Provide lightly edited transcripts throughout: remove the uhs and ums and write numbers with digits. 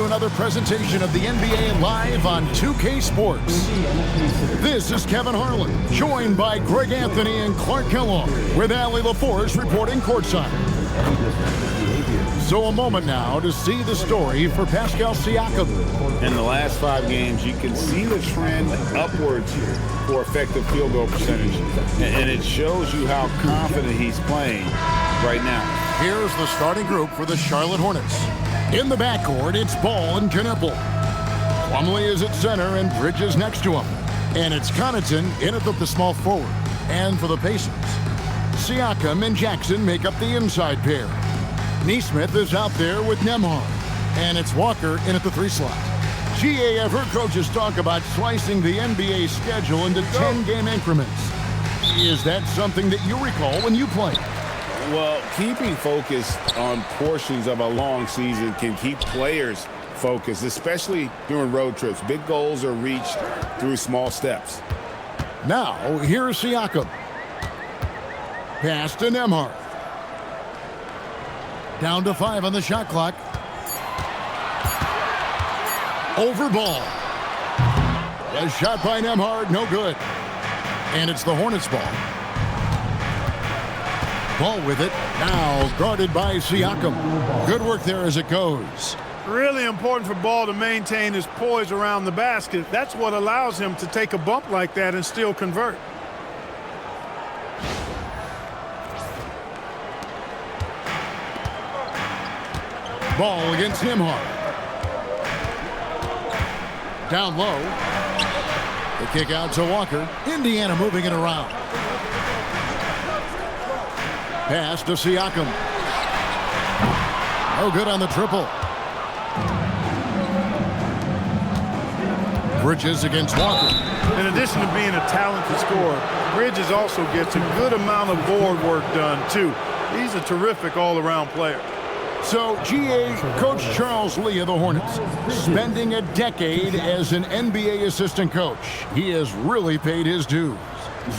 another presentation of the NBA Live on 2K Sports. This is Kevin Harlan, joined by Greg Anthony and Clark Kellogg, with Allie LaForce reporting courtside. So a moment now to see the story for Pascal Siakam. In the last 5 games, you can see the trend upwards for effective field goal percentage, and it shows you how confident he's playing right now. Here's the starting group for the Charlotte Hornets. In the backcourt, it's Ball and Knueppel. Plumlee is at center and Bridges next to him. And it's Connaughton in at the small forward. And for the Pacers, Siakam and Jackson make up the inside pair. Nesmith is out there with Nembhard. And it's Walker in at the 3 slot. I've heard coaches talk about slicing the NBA schedule into 10-game increments. Is that something that you recall when you played? Well, keeping focused on portions of a long season can keep players focused, especially during road trips. Big goals are reached through small steps. Now, here's Siakam. Pass to Nembhard. Down to 5 on the shot clock. Over Ball. A shot by Nembhard, no good. And it's the Hornets' ball. Ball with it, now guarded by Siakam. Good work there as it goes. Really important for Ball to maintain his poise around the basket. That's what allows him to take a bump like that and still convert. Ball against Nembhard. Down low. The kick out to Walker. Indiana moving it around. Pass to Siakam. No good on the triple. Bridges against Walker. In addition to being a talented scorer, Bridges also gets a good amount of board work done, too. He's a terrific all-around player. So, Coach Charles Lee of the Hornets, spending a decade as an NBA assistant coach. He has really paid his dues.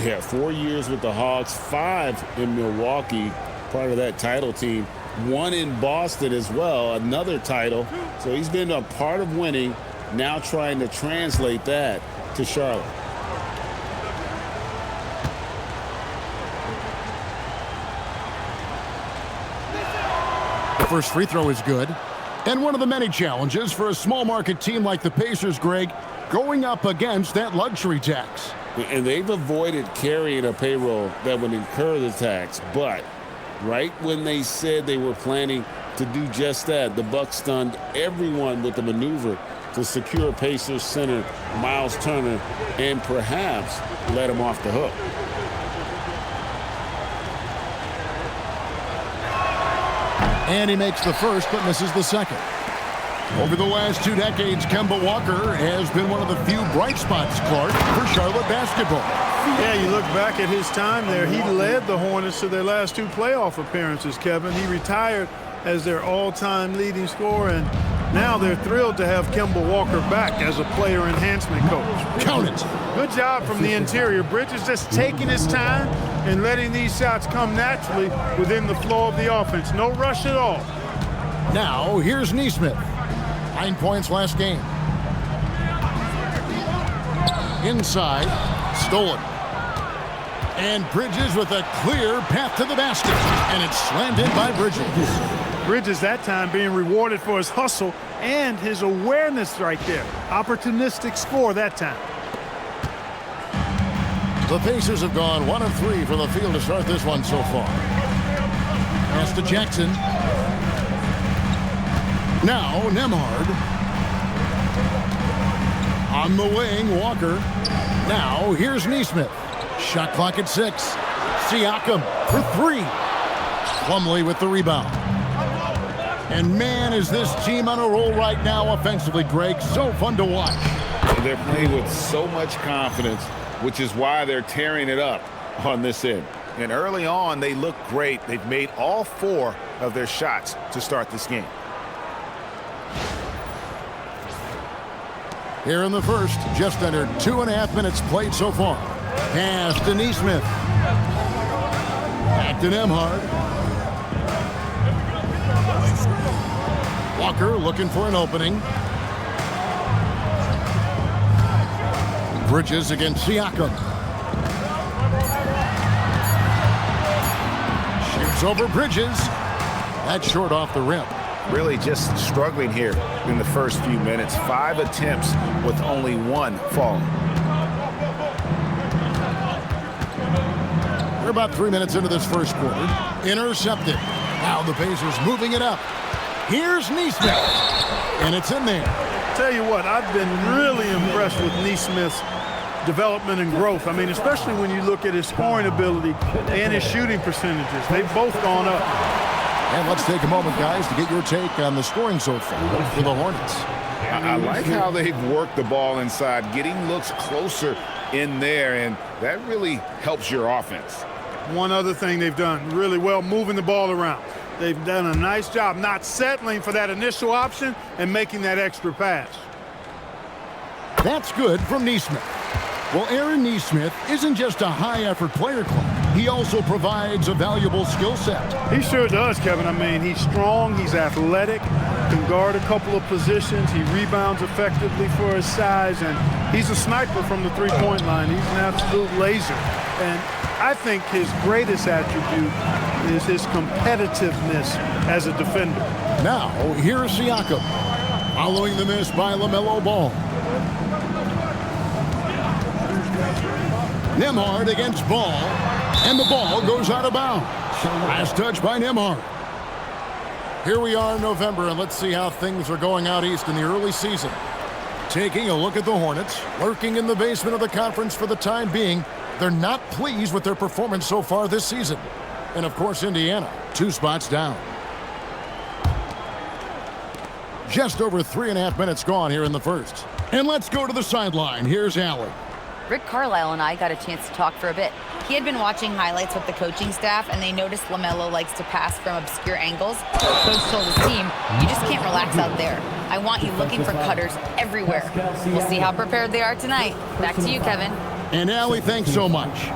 Yeah, 4 years with the Hawks, 5 in Milwaukee, part of that title team. 1 in Boston as well, another title. So he's been a part of winning, now trying to translate that to Charlotte. The first free throw is good. And one of the many challenges for a small market team like the Pacers, Greg, going up against that luxury tax. And they've avoided carrying a payroll that would incur the tax. But right when they said they were planning to do just that, the Bucks stunned everyone with the maneuver to secure Pacers center Miles Turner and perhaps let him off the hook. And he makes the first but misses the second. Over the last 2 decades, Kemba Walker has been one of the few bright spots, Clark, for Charlotte basketball. Yeah, you look back at his time there, he led the Hornets to their last 2 playoff appearances, Kevin. He retired as their all-time leading scorer, and now they're thrilled to have Kemba Walker back as a player enhancement coach. Count it. Good job from the interior. Bridges just taking his time and letting these shots come naturally within the flow of the offense. No rush at all. Now, here's Nesmith. 9 points last game. Inside, stolen. And Bridges with a clear path to the basket. And it's slammed in by Bridges. Bridges that time being rewarded for his hustle and his awareness right there. Opportunistic score that time. The Pacers have gone 1 of 3 from the field to start this one so far. Pass to Jackson. Now, Nembhard. On the wing, Walker. Now, here's Nesmith. Shot clock at 6. Siakam for 3. Plumlee with the rebound. And man, is this team on a roll right now offensively, Greg. So fun to watch. They're playing with so much confidence, which is why they're tearing it up on this end. And early on, they look great. They've made all 4 of their shots to start this game. Here in the first, just under 2.5 minutes played so far. Pass to Nesmith. Back to Nembhard. Walker looking for an opening. Bridges against Siakam. Shoots over Bridges. That's short off the rim. Really just struggling here in the first few minutes. 5 attempts with only 1 falling. We're about 3 minutes into this first quarter. Intercepted. Now the Pacers moving it up. Here's Nesmith. And it's in there. Tell you what, I've been really impressed with Nesmith's development and growth. I mean, especially when you look at his scoring ability and his shooting percentages. They've both gone up. And let's take a moment, guys, to get your take on the scoring so far for the Hornets. I like how they've worked the ball inside, getting looks closer in there, and that really helps your offense. One other thing they've done really well, moving the ball around. They've done a nice job not settling for that initial option and making that extra pass. That's good from Nesmith. Well, Aaron Nesmith isn't just a high-effort player, Clark. He also provides a valuable skill set. He sure does, Kevin. I mean, he's strong, he's athletic, can guard a couple of positions, he rebounds effectively for his size, and he's a sniper from the three-point line. He's an absolute laser. And I think his greatest attribute is his competitiveness as a defender. Now, here's Siakam, following the miss by LaMelo Ball. Nembhard against Ball, and the ball goes out of bounds. Last touch by Nembhard. Here we are in November, and let's see how things are going out east in the early season. Taking a look at the Hornets, lurking in the basement of the conference for the time being. They're not pleased with their performance so far this season. And, of course, Indiana, 2 spots down. Just over 3.5 minutes gone here in the first. And let's go to the sideline. Here's Allen. Rick Carlisle and I got a chance to talk for a bit. He had been watching highlights with the coaching staff, and they noticed LaMelo likes to pass from obscure angles. The coach told his team, you just can't relax out there. I want you looking for cutters everywhere. We'll see how prepared they are tonight. Back to you, Kevin. And Allie, thanks so much.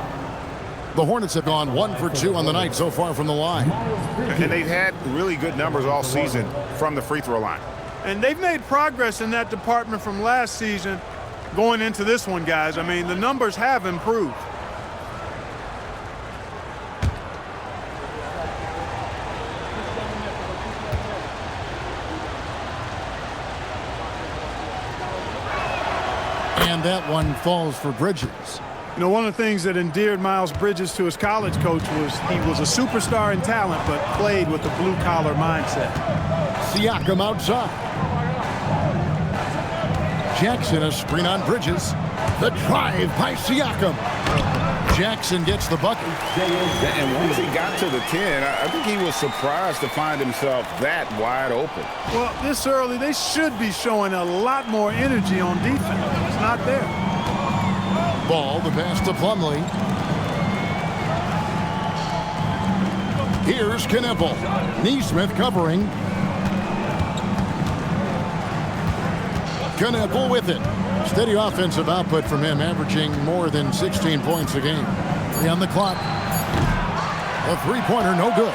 The Hornets have gone 1 for 2 on the night so far from the line. And they've had really good numbers all season from the free throw line. And they've made progress in that department from last season going into this one, guys. I mean, the numbers have improved. And that one falls for Bridges. You know, one of the things that endeared Miles Bridges to his college coach was he was a superstar in talent, but played with a blue-collar mindset. Siakam outside. Jackson, a screen on Bridges. The drive by Siakam. Jackson gets the bucket. And once he got to the 10, I think he was surprised to find himself that wide open. Well, this early, they should be showing a lot more energy on defense. It's not there. Ball, the pass to Plumlee. Here's Knueppel. Nesmith covering. Knueppel with it. Steady offensive output from him, averaging more than 16 points a game. 3 on the clock. A three-pointer, no good.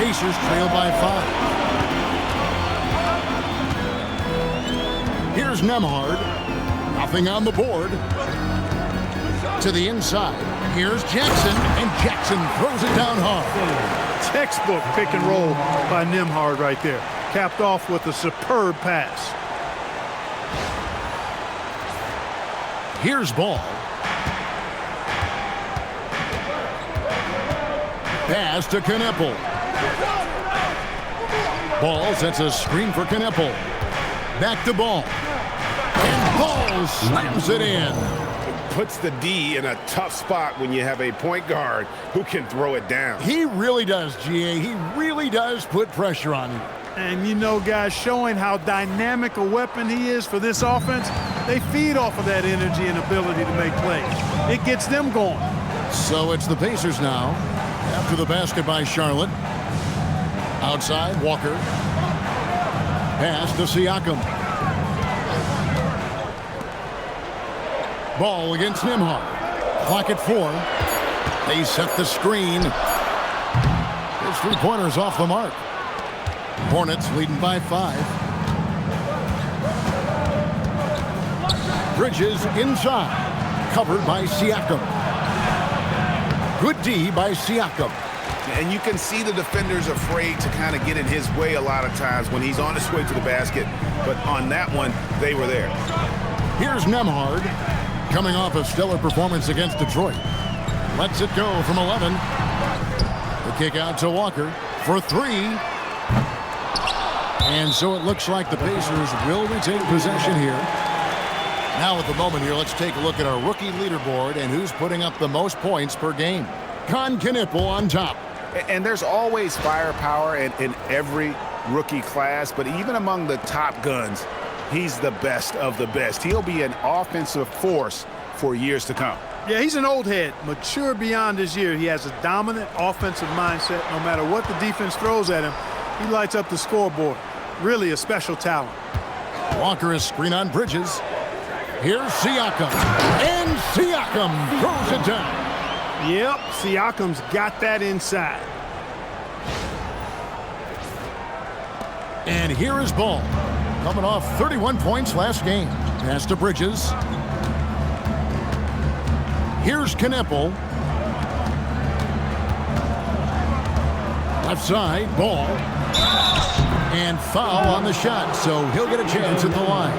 Pacers trail by 5. Here's Nembhard. Nothing on the board. To the inside. Here's Jackson, and Jackson throws it down hard. Textbook pick and roll by Nembhard right there. Capped off with a superb pass. Here's Ball. Pass to Knueppel. Ball sets a screen for Knueppel. Back to Ball. And Ball slams it in. Puts the D in a tough spot when you have a point guard who can throw it down. He really does, GA. He really does put pressure on him. And, you know, guys, showing how dynamic a weapon he is for this offense, they feed off of that energy and ability to make plays. It gets them going. So it's the Pacers now. After the basket by Charlotte. Outside, Walker. Pass to Siakam. Ball against Nembhard. Clock at 4. They set the screen. His three-pointer's off the mark. Hornets leading by 5. Bridges inside. Covered by Siakam. Good D by Siakam. And you can see the defenders afraid to kind of get in his way a lot of times when he's on his way to the basket. But on that one, they were there. Here's Nembhard, coming off a stellar performance against Detroit. Lets it go from 11. The kick out to Walker for 3. And so it looks like the Pacers will retain possession here. Now at the moment here, let's take a look at our rookie leaderboard and who's putting up the most points per game. Kon Knueppel on top. And there's always firepower in every rookie class, but even among the top guns, he's the best of the best. He'll be an offensive force for years to come. Yeah, he's an old head, mature beyond his year. He has a dominant offensive mindset. No matter what the defense throws at him, he lights up the scoreboard. Really a special talent. Walker is screen on Bridges. Here's Siakam. And Siakam throws it down. Yep, Siakam's got that inside. And here is Ball, coming off 31 points last game. Pass to Bridges. Here's Knueppel. Left side, Ball. And foul on the shot, so he'll get a chance at the line.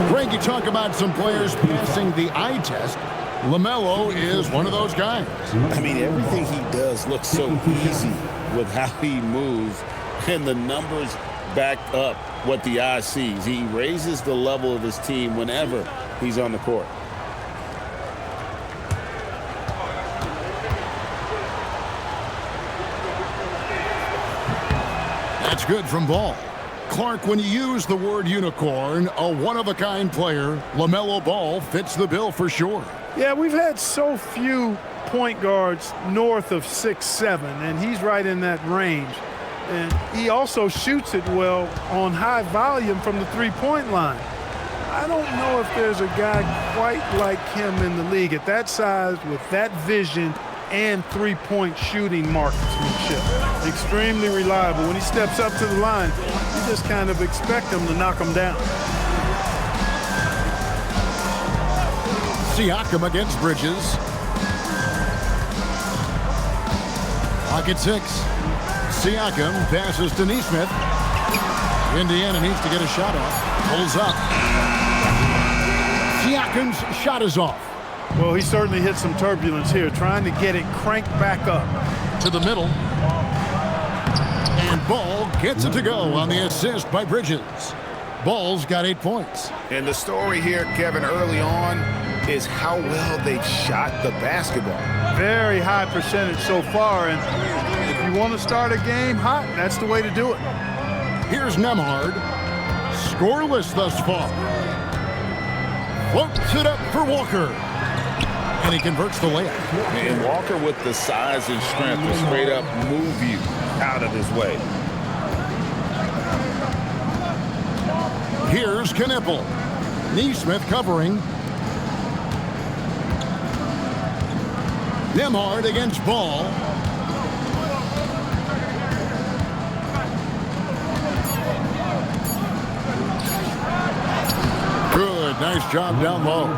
Greg, you talk about some players passing the eye test. LaMelo is one of those guys. I mean, everything he does looks so easy with how he moves, and the numbers back up what the eye sees. He raises the level of his team whenever he's on the court. That's good from Ball. Clark, when you use the word unicorn, a one-of-a-kind player, LaMelo Ball fits the bill for sure. Yeah, we've had so few point guards north of 6'7", and he's right in that range. And he also shoots it well on high volume from the three-point line. I don't know if there's a guy quite like him in the league at that size with that vision and three-point shooting marksmanship. Extremely reliable. When he steps up to the line, you just kind of expect him to knock him down. Siakam against Bridges. Pocket 6. Siakam passes to Nesmith. Indiana needs to get a shot off. Pulls up. Siakam's shot is off. Well, he certainly hit some turbulence here, trying to get it cranked back up. To the middle. And Ball gets it to go on the assist by Bridges. Ball's got 8 points. And the story here, Kevin, early on is how well they've shot the basketball. Very high percentage so far, and if you want to start a game hot, that's the way to do it. Here's Nembhard. Scoreless thus far. Floats it up for Walker. And he converts the layup. And Walker with the size and strength will straight up move you out of his way. Here's Knueppel. Nesmith covering. Nembhard against Ball. Good, nice job down low.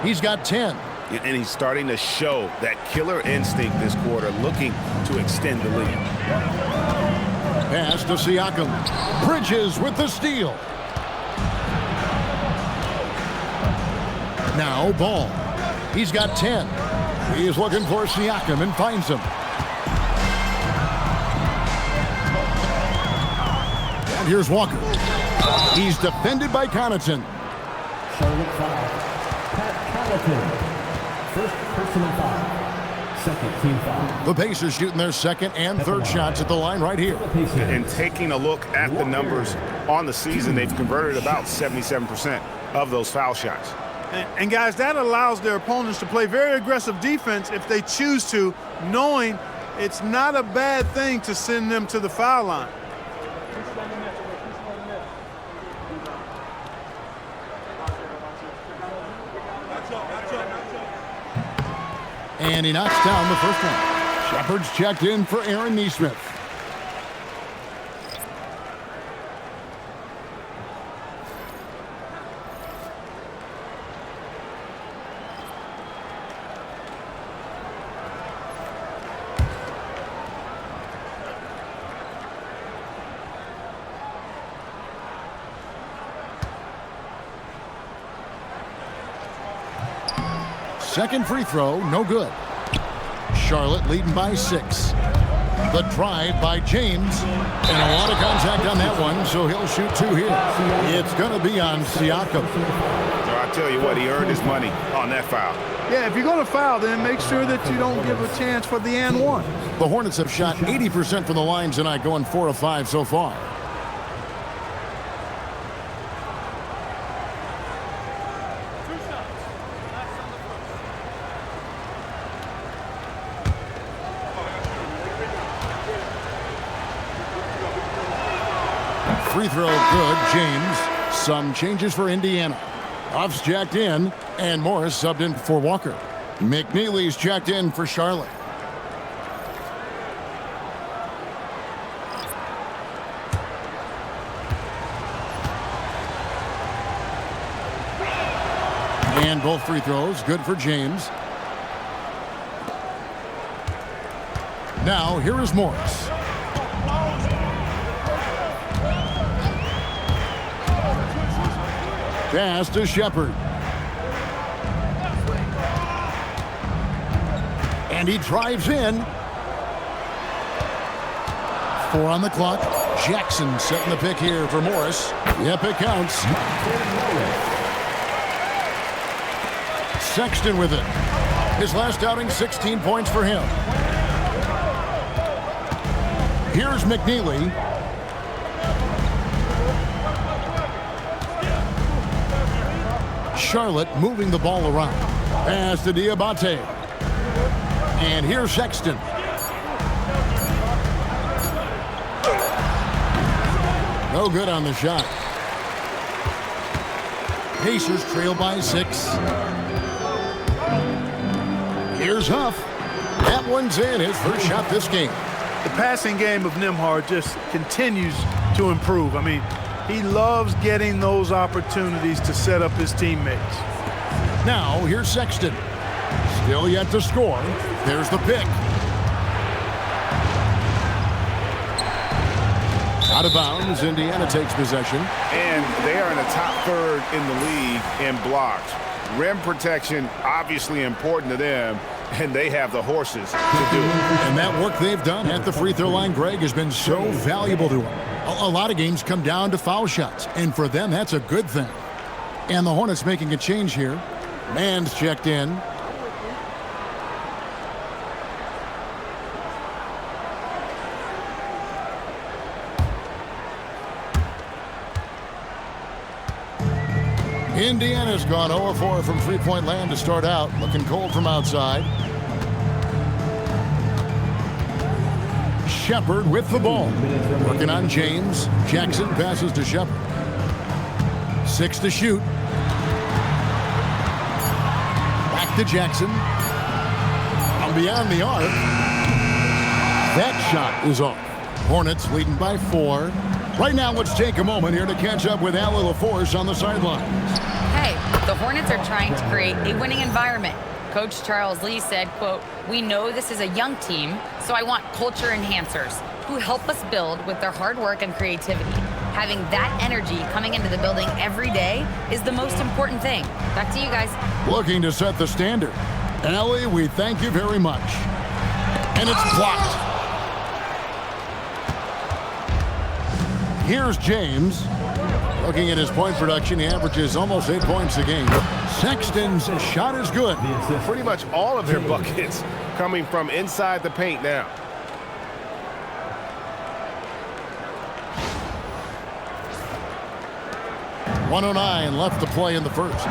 He's got 10. And he's starting to show that killer instinct this quarter, looking to extend the lead. Pass to Siakam. Bridges with the steal. Now Ball. He's got 10. He is looking for Siakam and finds him. And here's Walker. He's defended by Connaughton. Charlotte foul. Pat Connaughton. First personal foul. Second team foul. The Pacers shooting their second and third shots at the line right here. And taking a look at the numbers on the season, they've converted about 77% of those foul shots. And guys, that allows their opponents to play very aggressive defense if they choose to, knowing it's not a bad thing to send them to the foul line. And he knocks down the first one. Shepard's checked in for Aaron Nesmith. Second free throw, no good. Charlotte leading by 6. The drive by James. And a lot of contact on that one, so he'll shoot 2 here. It's going to be on Siakam. So I tell you what, he earned his money on that foul. Yeah, if you're going to foul, then make sure that you don't give a chance for the and one. The Hornets have shot 80% from the line tonight, going 4 of 5 so far. Free throw good, James. Some changes for Indiana. Huff's jacked in, and Morris subbed in for Walker. McNeely's jacked in for Charlotte. And both free throws, good for James. Now, here is Morris. Pass to Shepard. And he drives in. 4 on the clock. Jackson setting the pick here for Morris. Yep, it counts. Sexton with it. His last outing, 16 points for him. Here's McNeely. Charlotte moving the ball around. Pass to Diabate. And here's Sexton. No good on the shot. Pacers trail by 6. Here's Huff. That one's in, his first shot this game. The passing game of Nembhard just continues to improve. I mean, he loves getting those opportunities to set up his teammates. Now, here's Sexton. Still yet to score. There's the pick. Out of bounds, Indiana takes possession. And they are in the top third in the league in blocks. Rim protection, obviously important to them, and they have the horses to do it. And that work they've done at the free throw line, Greg, has been so valuable to them. A lot of games come down to foul shots, and for them, that's a good thing. And the Hornets making a change here. Mann's checked in. Indiana's gone 0-4 from three-point land to start out. Looking cold from outside. Shepard with the ball. Working on James. Jackson passes to Shepard. 6 to shoot. Back to Jackson. From beyond the arc. That shot is off. Hornets leading by 4. Right now, let's take a moment here to catch up with Allie LaForce on the sidelines. Hey, the Hornets are trying to create a winning environment. Coach Charles Lee said, quote, "We know this is a young team, so I want culture enhancers who help us build with their hard work and creativity. Having that energy coming into the building every day is the most important thing." Back to you guys. Looking to set the standard. Allie, we thank you very much. And it's blocked. Here's James. Looking at his point production, he averages almost 8 points a game. Sexton's shot is good. Pretty much all of their buckets coming from inside the paint now. .109 left to play in the first.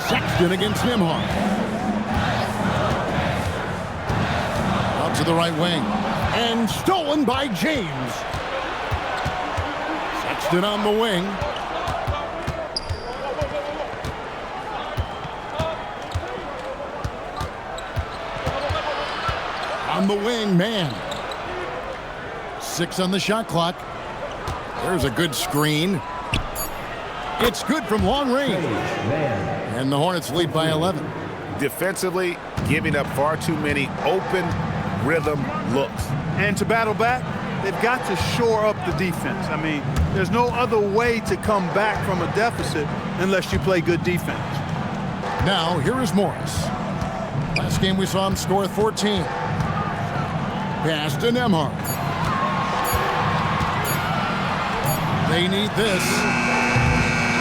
Sexton against Nembhard. Out to the right wing. And stolen by James. Sexton on the wing. On the wing, man. 6 on the shot clock. There's a good screen. It's good from long range. And the Hornets lead by 11. Defensively, giving up far too many open rhythm looks. And to battle back, they've got to shore up the defense. I mean, there's no other way to come back from a deficit unless you play good defense. Now, here is Morris. Last game we saw him score 14. Pass to Nembhard. They need this.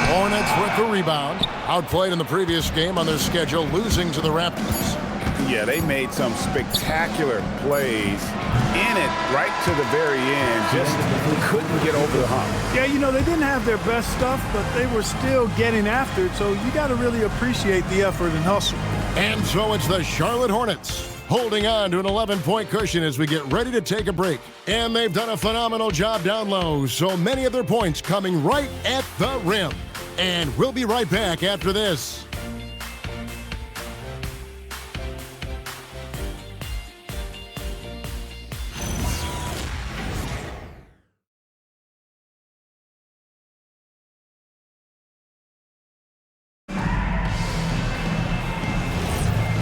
Hornets with the rebound. Outplayed in the previous game on their schedule, losing to the Raptors. Yeah, they made some spectacular plays in it right to the very end. Just couldn't get over the hump. Yeah, you know, they didn't have their best stuff, but they were still getting after it. So you got to really appreciate the effort and hustle. And so it's the Charlotte Hornets holding on to an 11-point cushion as we get ready to take a break. And they've done a phenomenal job down low, so many of their points coming right at the rim. And we'll be right back after this.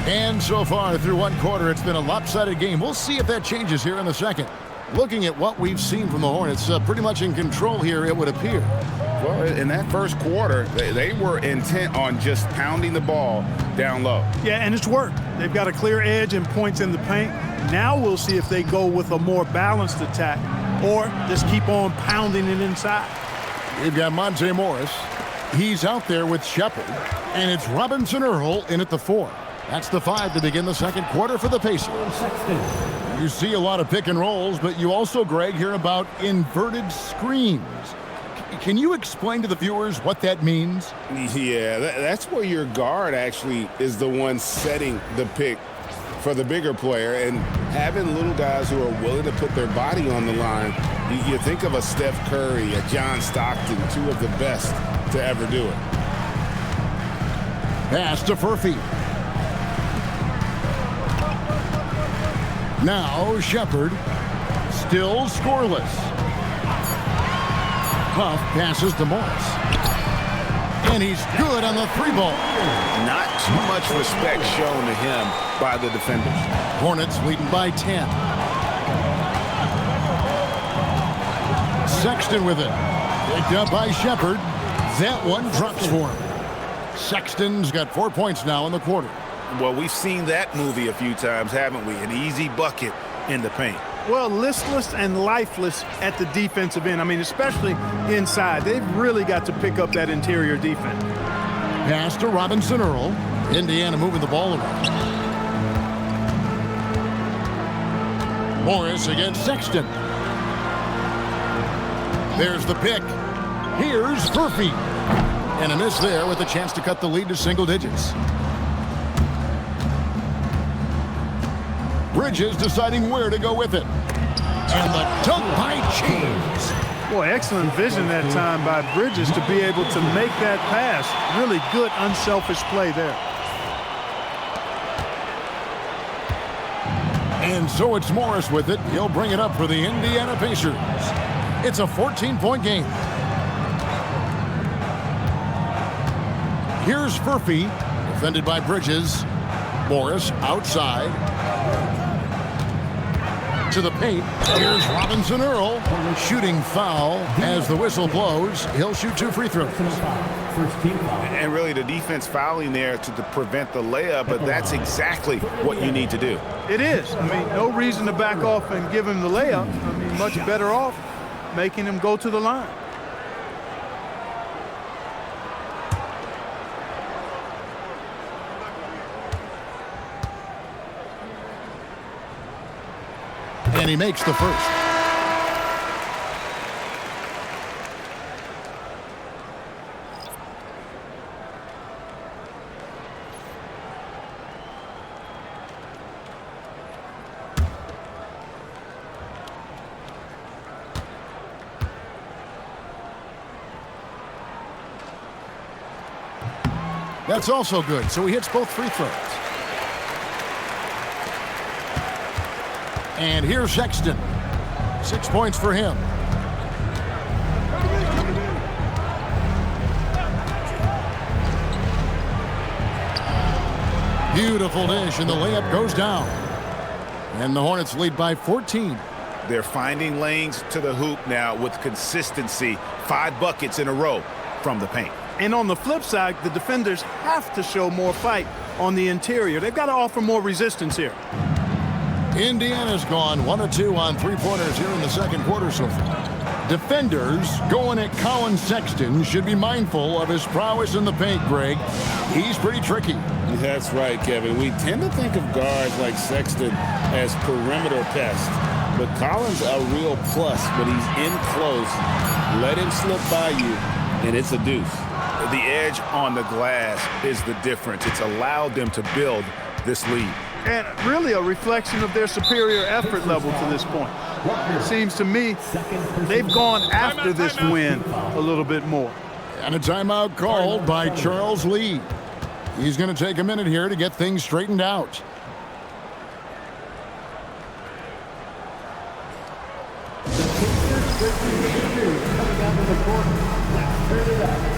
And so far through one quarter, it's been a lopsided game. We'll see if that changes here in the second. Looking at what we've seen from the Hornets, pretty much in control here, it would appear. Well, in that first quarter, they were intent on just pounding the ball down low. Yeah, and it's worked. They've got a clear edge and points in the paint. Now we'll see if they go with a more balanced attack or just keep on pounding it inside. We've got Monte Morris. He's out there with Shepard. And it's Robinson Earl in at the 4. That's the 5 to begin the second quarter for the Pacers. You see a lot of pick and rolls, but you also, Greg, hear about inverted screens. Can you explain to the viewers what that means? Yeah, that's where your guard actually is the one setting the pick for the bigger player, and having little guys who are willing to put their body on the line. You think of a Steph Curry, a John Stockton, two of the best to ever do it. Pass to Furphy. Now Shepard, still scoreless. Huff passes to Morris. And he's good on the 3-ball. Not too much respect shown to him by the defenders. Hornets leading by 10. Sexton with it. Picked up by Shepard. That one drops for him. Sexton's got 4 points now in the quarter. Well, we've seen that movie a few times, haven't we? An easy bucket in the paint. Well, listless and lifeless at the defensive end. I mean, especially inside. They've really got to pick up that interior defense. Pass to Robinson Earl. Indiana moving the ball around. Morris against Sexton. There's the pick. Here's Furphy. And a miss there with a chance to cut the lead to single digits. Bridges deciding where to go with it. And the dunk by James. Boy, excellent vision that time by Bridges to be able to make that pass. Really good, unselfish play there. And so it's Morris with it. He'll bring it up for the Indiana Pacers. It's a 14-point game. Here's Furphy, defended by Bridges. Morris outside. To the paint. Here's Robinson Earl. Shooting foul as the whistle blows. He'll shoot 2 free throws. And really the defense fouling there to prevent the layup, but that's exactly what you need to do. It is. I mean, no reason to back off and give him the layup. I mean, much better off making him go to the line. And he makes the first. That's also good, so he hits both free throws. And here's Sexton. 6 points for him. Beautiful dish, and the layup goes down. And the Hornets lead by 14. They're finding lanes to the hoop now with consistency. 5 buckets in a row from the paint. And on the flip side, the defenders have to show more fight on the interior. They've got to offer more resistance here. Indiana's gone 1 of 2 on three-pointers here in the second quarter so far. Defenders going at Colin Sexton should be mindful of his prowess in the paint, Greg. He's pretty tricky. That's right, Kevin. We tend to think of guards like Sexton as perimeter pests, but Collins a real plus when he's in close. Let him slip by you, and it's a deuce. The edge on the glass is the difference. It's allowed them to build this lead. And really a reflection of their superior effort level to this point. It seems to me they've gone after this win a little bit more. And a timeout called by Charles Lee. He's going to take a minute here to get things straightened out. Coming out of the court. Let's turn it up.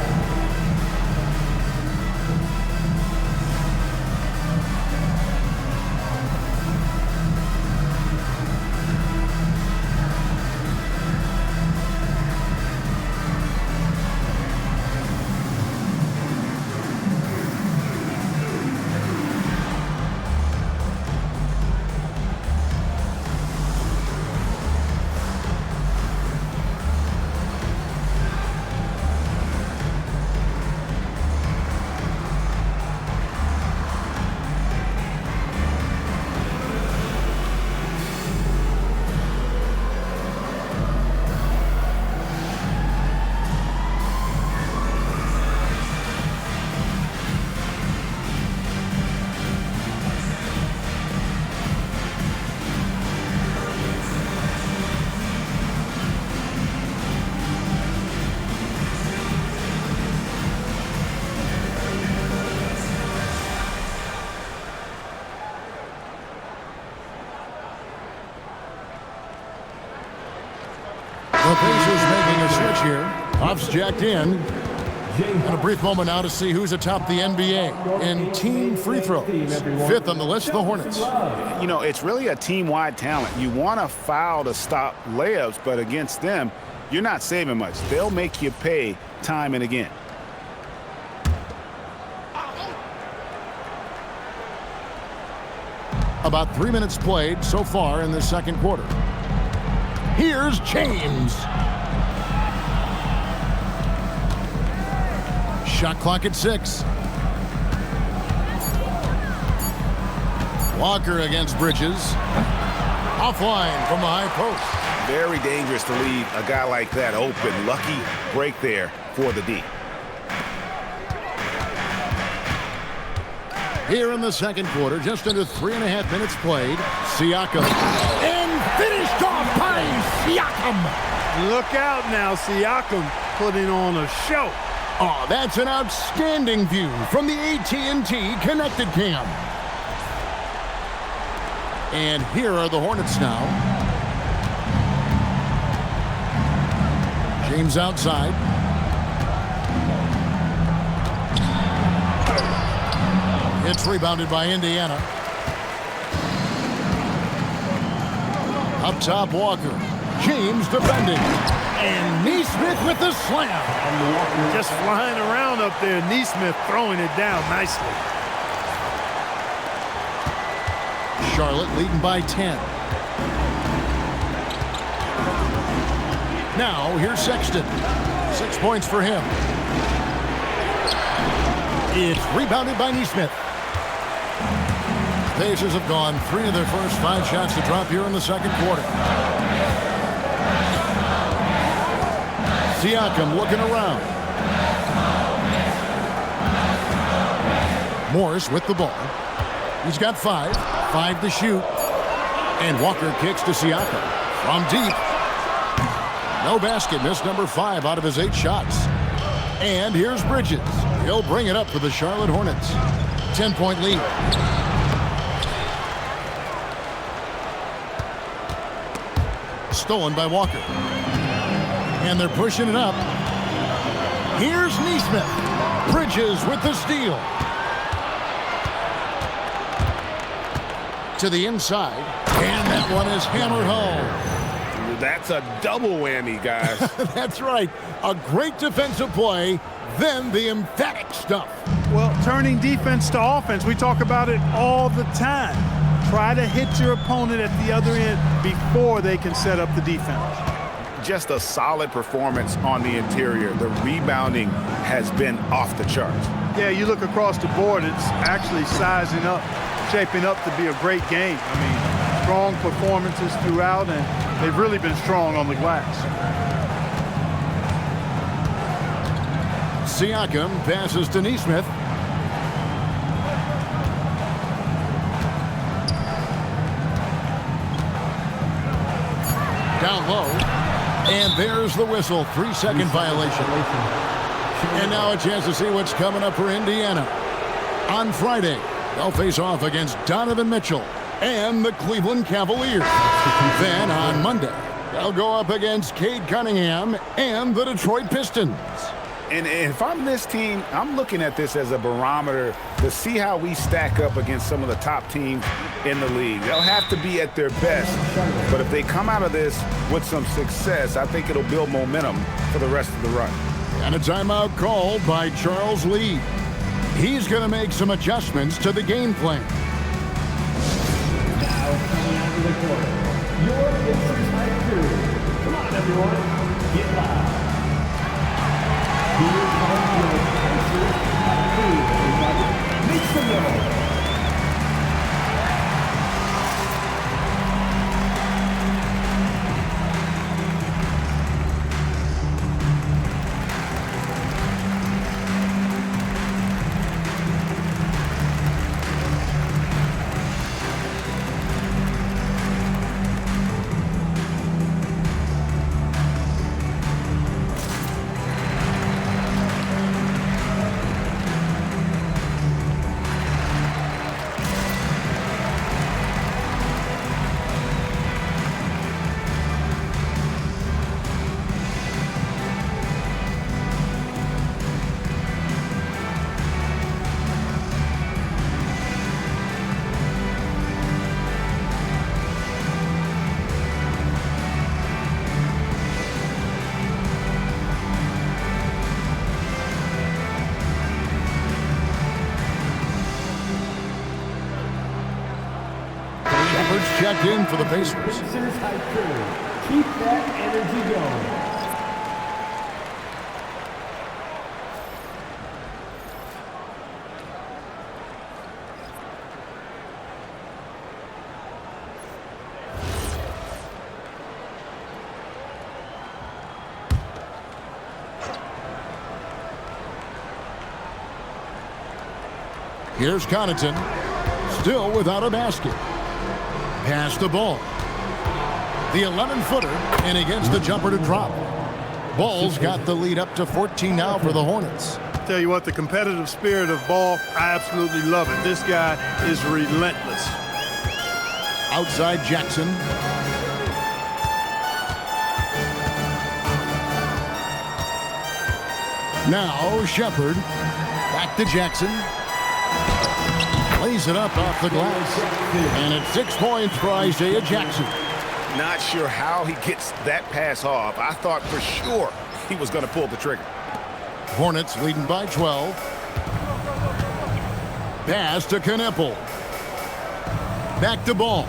The Pacers making a switch here. Huff's jacked in. And a brief moment now to see who's atop the NBA in team free throws. 5th on the list, the Hornets. You know, it's really a team-wide talent. You want to foul to stop layups, but against them, you're not saving much. They'll make you pay time and again. About 3 minutes played so far in the second quarter. Here's James. Shot clock at 6. Walker against Bridges. Offline from the high post. Very dangerous to leave a guy like that open. Lucky break there for the D. Here in the second quarter, just under 3.5 minutes played. Siakam. And finished off by Siakam. Look out now, Siakam putting on a show. Oh, that's an outstanding view from the AT&T Connected Cam. And here are the Hornets now. James outside. It's rebounded by Indiana. Up top, Walker. James defending. And Nesmith with the slam. Just flying around up there. Nesmith throwing it down nicely. Charlotte leading by 10. Now, here's Sexton. 6 points for him. It's rebounded by Nesmith. Pacers have gone 3 of their first 5 shots to drop here in the second quarter. Siakam looking around. Morris with the ball. He's got 5. 5 to shoot. And Walker kicks to Siakam. From deep. No basket. Missed number 5 out of his 8 shots. And here's Bridges. He'll bring it up for the Charlotte Hornets. 10-point lead. Stolen by Walker. And they're pushing it up. Here's Nesmith. Bridges with the steal. To the inside. And that one is hammered home. That's a double whammy, guys. That's right. A great defensive play, then the emphatic stuff. Well, turning defense to offense, we talk about it all the time. Try to hit your opponent at the other end before they can set up the defense. Just a solid performance on the interior. The rebounding has been off the charts. Yeah, you look across the board, it's actually sizing up, shaping up to be a great game. I mean, strong performances throughout, and they've really been strong on the glass. Siakam passes to Nesmith. Down low. And there's the whistle. 3-second violation. And now a chance to see what's coming up for Indiana. On Friday, they'll face off against Donovan Mitchell and the Cleveland Cavaliers. Then on Monday, they'll go up against Cade Cunningham and the Detroit Pistons. And if I'm this team, I'm looking at this as a barometer to see how we stack up against some of the top teams in the league. They'll have to be at their best, but if they come out of this with some success, I think it'll build momentum for the rest of the run. And a timeout called by Charles Lee. He's going to make some adjustments to the game plan. Now coming out of the court, your PACERS Hive crew. Come on, everyone, get loud. Here comes your PACERS Hive crew. Everybody, make some noise. Checked in for the Pacers. PACERS Hive crew. Keep that energy going. Here's Connaughton, still without a basket. Pass the ball. The 11-footer, and he gets the jumper to drop. Ball's got the lead up to 14 now for the Hornets. Tell you what, the competitive spirit of Ball, I absolutely love it. This guy is relentless. Outside Jackson. Now Shepherd. Back to Jackson. Lays it up off the glass. And it's 6 points for Isaiah Jackson. Not sure how he gets that pass off. I thought for sure he was going to pull the trigger. Hornets leading by 12. Pass to Knueppel. Back to Ball.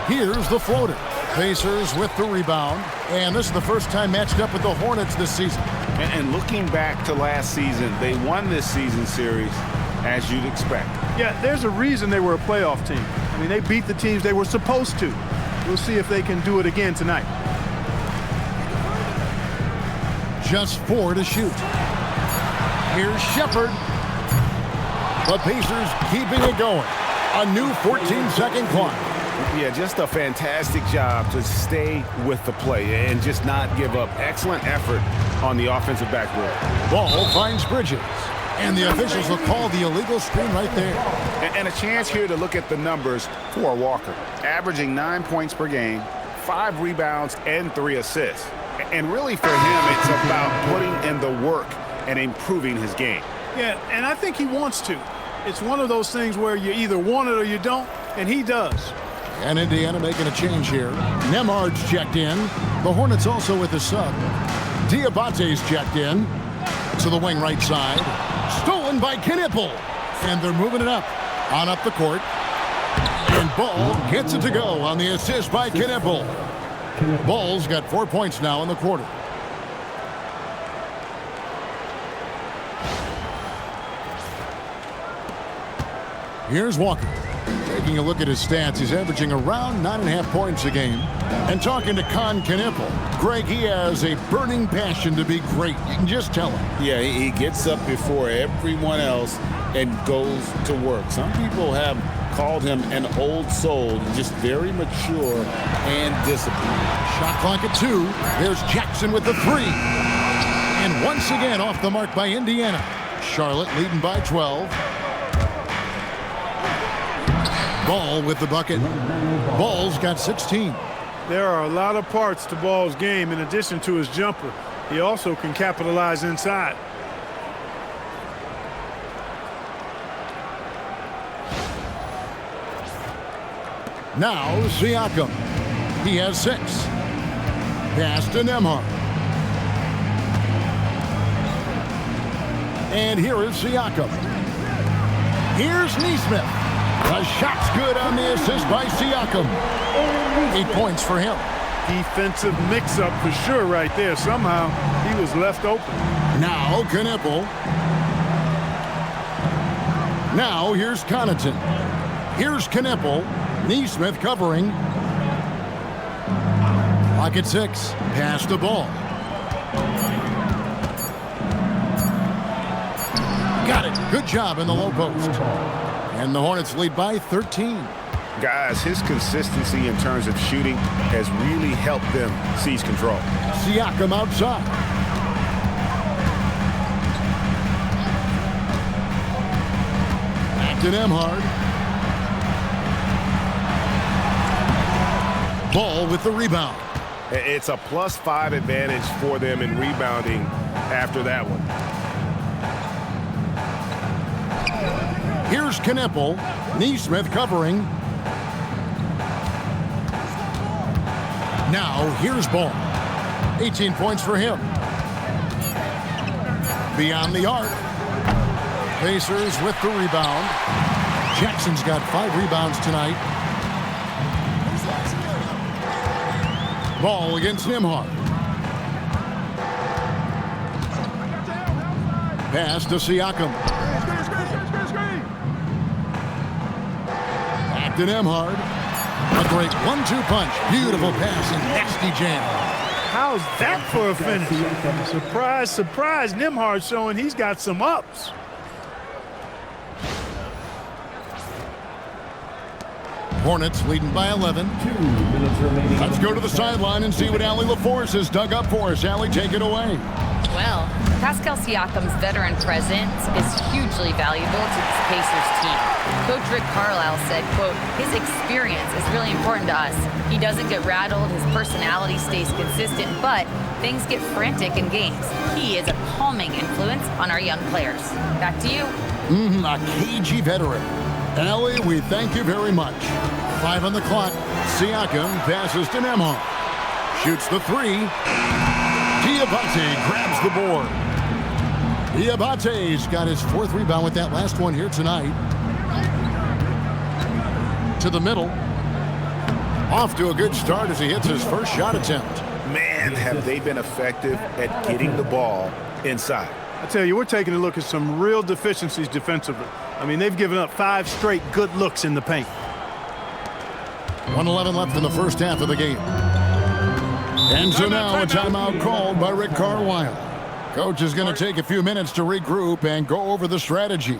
Here's the floater. Pacers with the rebound. And this is the first time matched up with the Hornets this season. And looking back to last season, they won this season series as you'd expect. Yeah, there's a reason they were a playoff team. I mean, they beat the teams they were supposed to. We'll see if they can do it again tonight. Just 4 to shoot. Here's Shepherd. The Pacers keeping it going. A new 14-second clock. Yeah, just a fantastic job to stay with the play and just not give up. Excellent effort on the offensive backboard. Ball finds Bridges. And the officials will call the illegal screen right there. And a chance here to look at the numbers for Walker. Averaging 9 points per game, 5 rebounds, and 3 assists. And really for him, it's about putting in the work and improving his game. Yeah, and I think he wants to. It's one of those things where you either want it or you don't. and he does. And Indiana making a change here. Nembhard's checked in. The Hornets also with a sub. Diabate's checked in to the wing right side. Stolen by Knueppel. And they're moving it up up the court. And Ball gets it to go on the assist by Knueppel. Ball's got 4 points now in the quarter. Here's Walker. Taking a look at his stats, he's averaging around 9.5 points a game. And talking to Kon Knueppel, Greg, he has a burning passion to be great. You can just tell him. Yeah, he gets up before everyone else and goes to work. Some people have called him an old soul, just very mature and disciplined. Shot clock at 2. There's Jackson with the 3. And once again off the mark by Indiana. Charlotte leading by 12. Ball with the bucket. Ball's got 16. There are a lot of parts to Ball's game in addition to his jumper. He also can capitalize inside. Now Siakam. He has 6. Pass to Nembhard. And here is Siakam. Here's Nesmith. The shot's good on the assist by Siakam. 8 points for him. Defensive mix-up for sure right there. Somehow he was left open. Now Knueppel. Now here's Connaughton. Here's Knueppel. Nesmith covering. Clock at 6. Pass the ball. Got it. Good job in the low post. And the Hornets lead by 13. Guys, his consistency in terms of shooting has really helped them seize control. Siakam outside. Back to Nembhard. Ball with the rebound. It's a +5 advantage for them in rebounding after that one. Here's Knueppel. Nesmith covering. Now here's Ball. 18 points for him. Beyond the arc. Pacers with the rebound. Jackson's got 5 rebounds tonight. Ball against Nembhard. Pass to Siakam. Back to Nembhard. A great 1-2 punch. Beautiful pass and nasty jam. How's that for a finish? Surprise, surprise. Nembhard showing he's got some ups. Hornets leading by 11. 2 minutes remaining. Let's go to the sideline and see what Allie LaForce has dug up for us. Allie, take it away. Well, Pascal Siakam's veteran presence is hugely valuable to this Pacers team. Coach Rick Carlisle said, quote, his experience is really important to us. He doesn't get rattled, his personality stays consistent, but things get frantic in games. He is a calming influence on our young players. Back to you. A cagey veteran. Allie, we thank you very much. 5 on the clock. Siakam passes to Nembhard. Shoots the 3. Diabate grabs the board. Diabate's got his 4th rebound with that last one here tonight. To the middle. Off to a good start as he hits his first shot attempt. Man, have they been effective at getting the ball inside. I tell you, we're taking a look at some real deficiencies defensively. I mean, they've given up 5 straight good looks in the paint. 1:11 left in the first half of the game. And so now a timeout called by Rick Carlisle. Coach is going to take a few minutes to regroup and go over the strategy.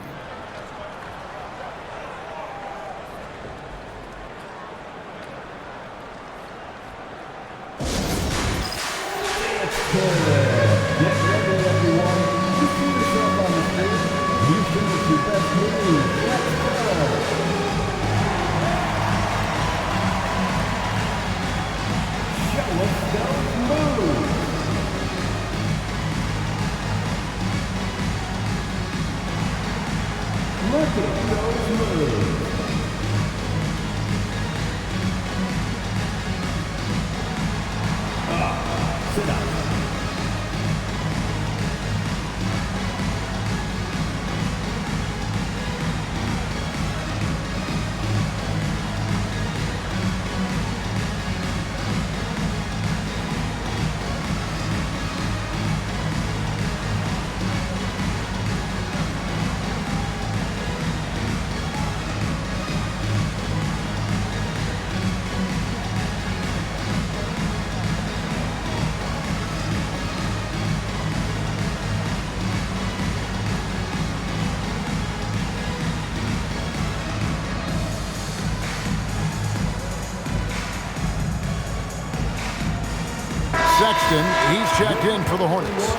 Sexton, he's checked in for the Hornets.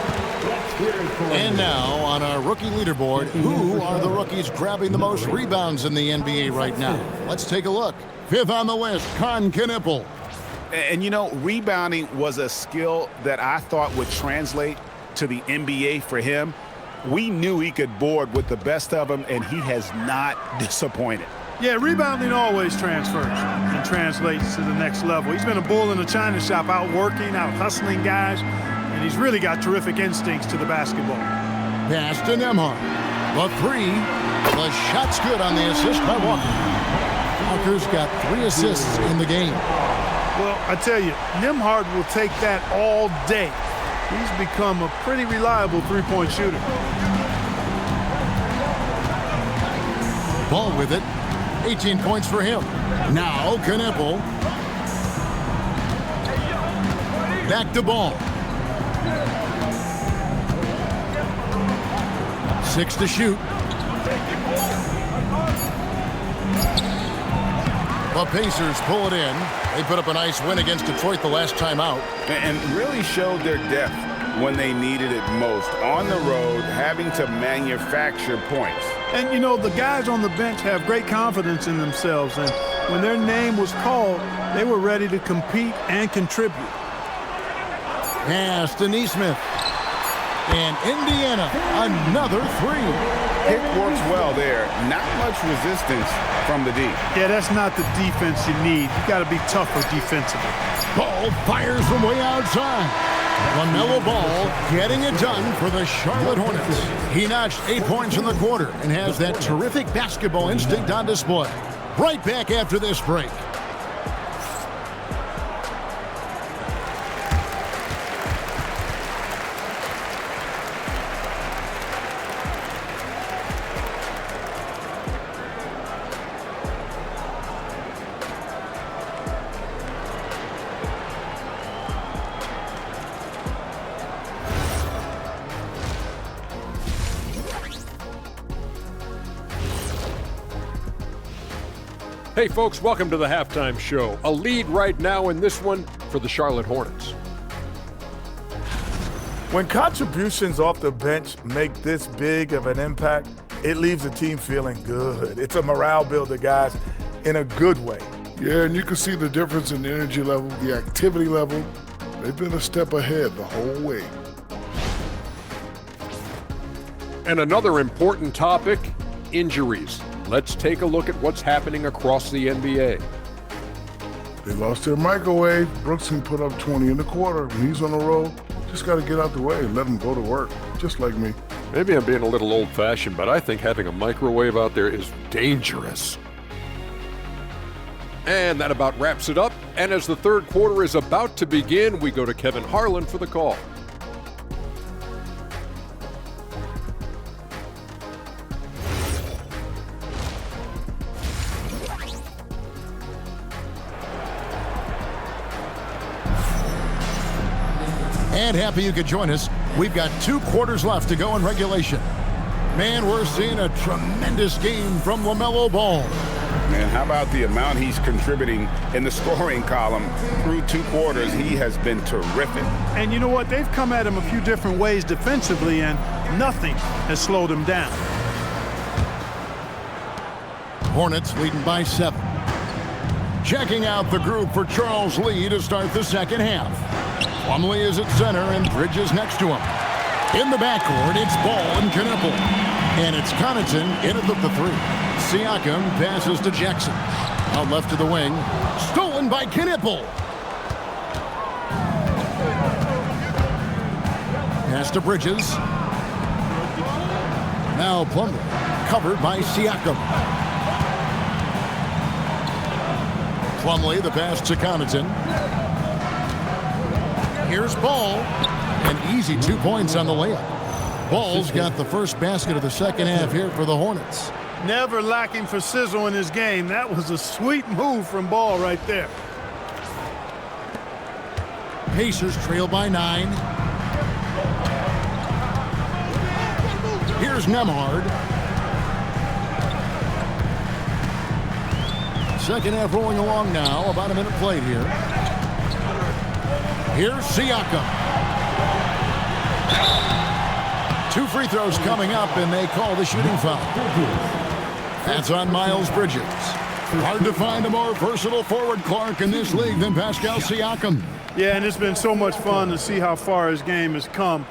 And now on our rookie leaderboard, who are the rookies grabbing the most rebounds in the NBA right now? Let's take a look. 5th on the list, Kon Knueppel. And you know, rebounding was a skill that I thought would translate to the NBA for him. We knew he could board with the best of them, and he has not disappointed. Yeah, rebounding always transfers and translates to the next level. He's been a bull in a china shop, out working, out hustling guys, and he's really got terrific instincts to the basketball. Pass to Nembhard. The 3. The shot's good on the assist by Walker. Walker's got 3 assists in the game. Well, I tell you, Nembhard will take that all day. He's become a pretty reliable three-point shooter. Ball with it. 18 points for him. Now Knueppel. Back to Ball. 6 to shoot. The Pacers pull it in. They put up a nice win against Detroit the last time out. And really showed their depth when they needed it most. On the road, having to manufacture points. And, you know, the guys on the bench have great confidence in themselves. And when their name was called, they were ready to compete and contribute. Pass to Nesmith. And Indiana, another 3. Pick works well there. Not much resistance from the D. Yeah, that's not the defense you need. You got to be tougher defensively. Ball fires from way outside. LaMelo Ball getting it done for the Charlotte Hornets. He notched 8 points in the quarter and has that terrific basketball instinct on display. Right back after this break. Hey folks, welcome to the halftime show. A lead right now in this one for the Charlotte Hornets. When contributions off the bench make this big of an impact, it leaves the team feeling good. It's a morale builder, guys, in a good way. Yeah, and you can see the difference in the energy level, the activity level. They've been a step ahead the whole way. And another important topic, injuries. Let's take a look at what's happening across the NBA. They lost their microwave. Brooks can put up 20 in the quarter. When he's on the road, just got to get out the way and let him go to work, just like me. Maybe I'm being a little old-fashioned, but I think having a microwave out there is dangerous. And that about wraps it up. And as the third quarter is about to begin, we go to Kevin Harlan for the call. And happy you could join us. We've got 2 quarters left to go in regulation. Man, we're seeing a tremendous game from LaMelo Ball. Man, how about the amount he's contributing in the scoring column through 2 quarters? He has been terrific. And you know what? They've come at him a few different ways defensively, and nothing has slowed him down. Hornets leading by 7. Checking out the group for Charles Lee to start the second half. Plumlee is at center and Bridges next to him. In the backcourt, it's Ball and Knueppel. And it's Connaughton in at the 3. Siakam passes to Jackson. Out left to the wing. Stolen by Knueppel. Pass to Bridges. Now Plumlee, covered by Siakam. Plumlee, the pass to Connaughton. Here's Ball. An easy 2 points on the layup. Ball's got the first basket of the second half here for the Hornets. Never lacking for sizzle in his game. That was a sweet move from Ball right there. Pacers trail by 9. Here's Nembhard. Second half rolling along now. About a minute played here. Here's Siakam. 2 free throws coming up, and they call the shooting foul. That's on Miles Bridges. Hard to find a more versatile forward, Clark, in this league than Pascal Siakam. Yeah, and it's been so much fun to see how far his game has come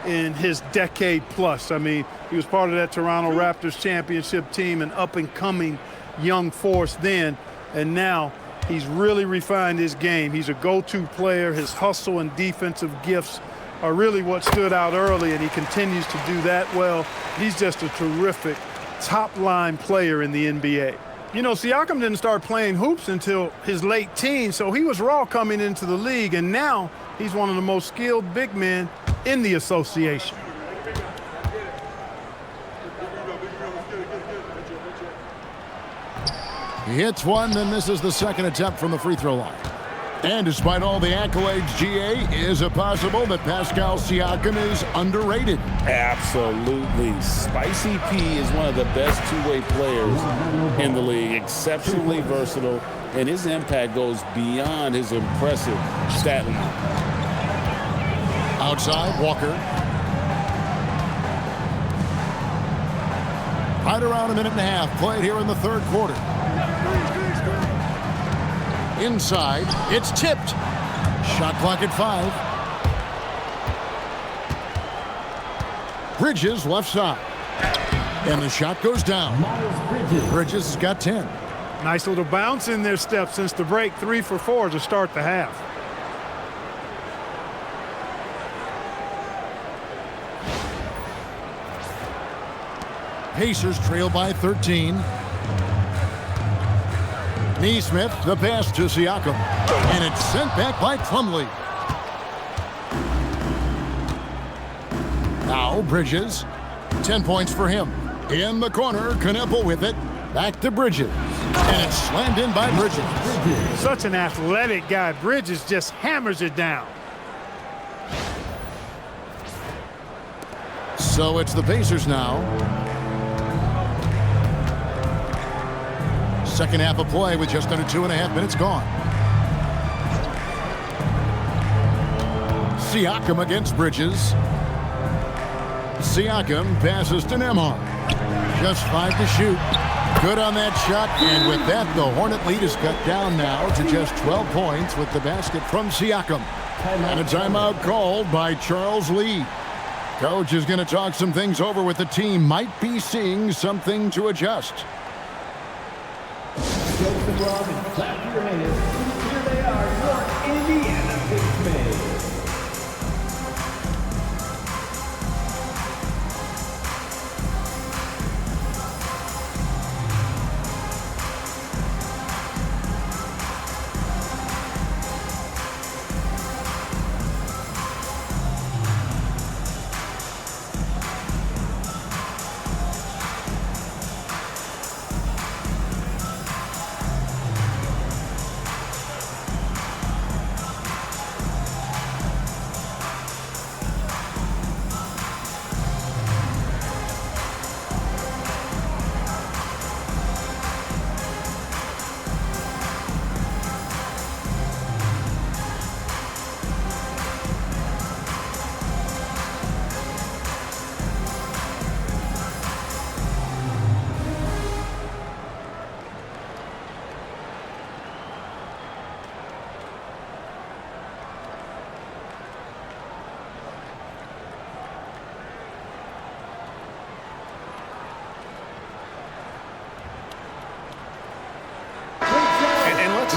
in his decade plus. I mean, he was part of that Toronto Raptors championship team, an up-and-coming young force then, and now he's really refined his game. He's a go-to player. His hustle and defensive gifts are really what stood out early, and he continues to do that well. He's just a terrific top-line player in the NBA. You know, Siakam didn't start playing hoops until his late teens, so he was raw coming into the league, and now he's one of the most skilled big men in the association. He hits one, then misses the second attempt from the free throw line. And despite all the accolades, GA, is it possible that Pascal Siakam is underrated? Absolutely. Spicy P is one of the best two-way players in the league. Exceptionally versatile, and his impact goes beyond his impressive stat line. Outside, Walker. Right around a minute and a half played here in the third quarter. Inside, it's tipped. Shot clock at 5. Bridges left side. And the shot goes down. Bridges has got 10. Nice little bounce in their step since the break. 3 for 4 to start the half. Pacers trail by 13. Neesmith, the pass to Siakam. And it's sent back by Plumlee. Now Bridges. 10 points for him. In the corner, Knueppel with it. Back to Bridges. And it's slammed in by Bridges. Such an athletic guy. Bridges just hammers it down. So it's the Pacers now. Second half of play with just under 2.5 minutes gone. Siakam against Bridges. Siakam passes to Nembhard. Just 5 to shoot. Good on that shot, and with that, the Hornet lead is cut down now to just 12 points with the basket from Siakam. And a timeout called by Charles Lee. Coach is going to talk some things over with the team. Might be seeing something to adjust. Jokes and Rob, and clap your hands. Here they are, your Indiana Pacers.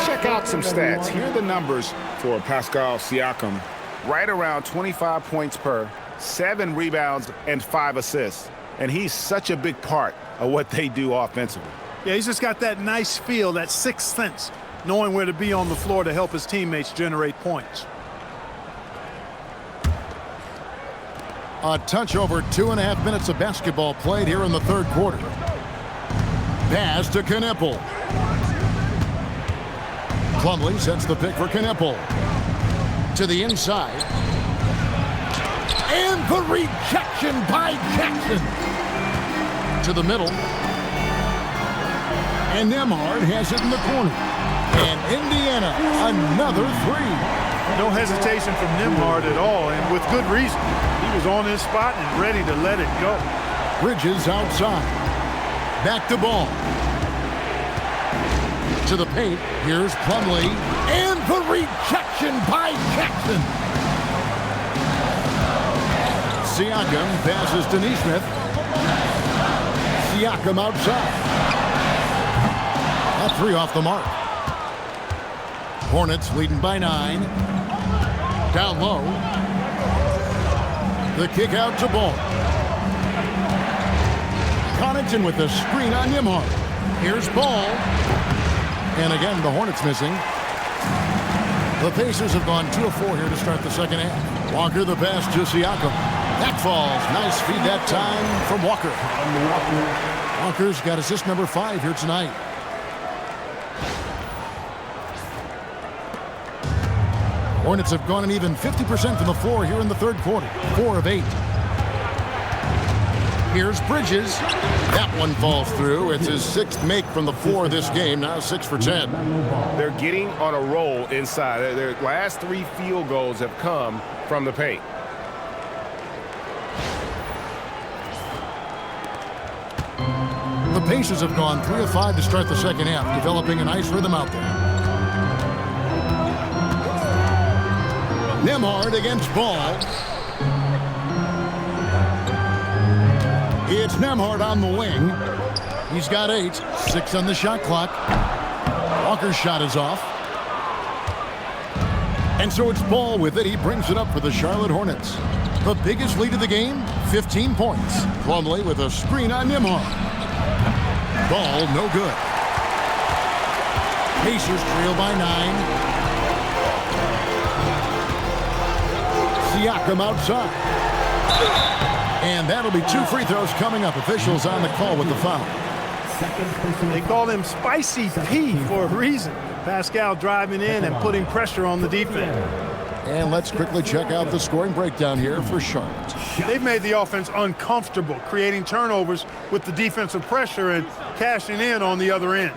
Check out some stats. Here are the numbers for Pascal Siakam. Right around 25 points per, 7 rebounds, and 5 assists. And he's such a big part of what they do offensively. Yeah, he's just got that nice feel, that sixth sense, knowing where to be on the floor to help his teammates generate points. A touch over 2.5 minutes of basketball played here in the third quarter. Pass to Knueppel. Plumlee sets the pick for Knueppel. To the inside. And the rejection by Jackson. To the middle. And Nembhard has it in the corner. And Indiana, another 3. No hesitation from Nembhard at all, and with good reason. He was on his spot and ready to let it go. Bridges outside. Back to Ball. To the paint. Here's Plumlee. And the rejection by Jackson. Siakam passes to Nesmith. Siakam outside. That three off the mark. Hornets leading by 9. Down low. The kick out to Ball. Connaughton with the screen on Nembhard. Here's Ball. And again, the Hornets missing. The Pacers have gone 2 of 4 here to start the second half. Walker the pass to Siakam. That falls. Nice feed that time from Walker. Walker's got assist number 5 here tonight. Hornets have gone an even 50% from the floor here in the third quarter. 4 of 8. Here's Bridges. That one falls through. It's his 6th make from the floor this game. Now 6 for 10. They're getting on a roll inside. Their last 3 field goals have come from the paint. The Pacers have gone 3 of 5 to start the second half, developing a nice rhythm out there. Nembhard against Ball. It's Nembhard on the wing. He's got 8. 6 on the shot clock. Walker's shot is off. And so it's Ball with it. He brings it up for the Charlotte Hornets. The biggest lead of the game, 15 points. Plumlee with a screen on Nembhard. Ball no good. Pacers trail by 9. Siakam outside. And that'll be 2 free throws coming up. Officials on the call with the foul. They call him Spicy P for a reason. Pascal driving in and putting pressure on the defense. And let's quickly check out the scoring breakdown here for Charlotte. They've made the offense uncomfortable, creating turnovers with the defensive pressure and cashing in on the other end.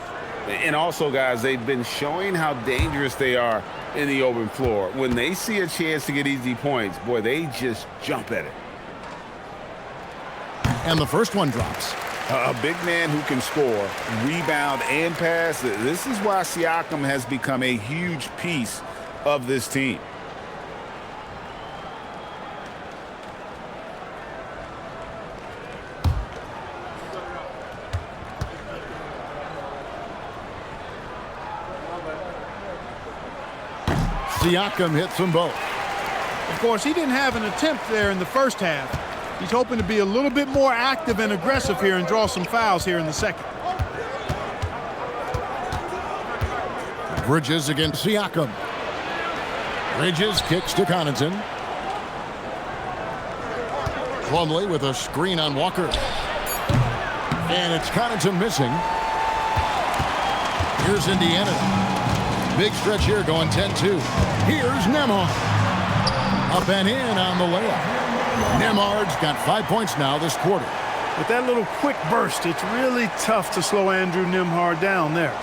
And also, guys, they've been showing how dangerous they are in the open floor. When they see a chance to get easy points, boy, they just jump at it. And the first one drops. A big man who can score, rebound, and pass. This is why Siakam has become a huge piece of this team. Siakam hits them both. Of course, he didn't have an attempt there in the first half. He's hoping to be a little bit more active and aggressive here and draw some fouls here in the second. Bridges against Siakam. Bridges kicks to Connaughton. Plumlee with a screen on Walker. And it's Connaughton missing. Here's Indiana. Big stretch here going 10-2. Here's Nembhard. Up and in on the layup. Nembhard's got 5 points now this quarter. With that little quick burst, it's really tough to slow Andrew Nembhard down there.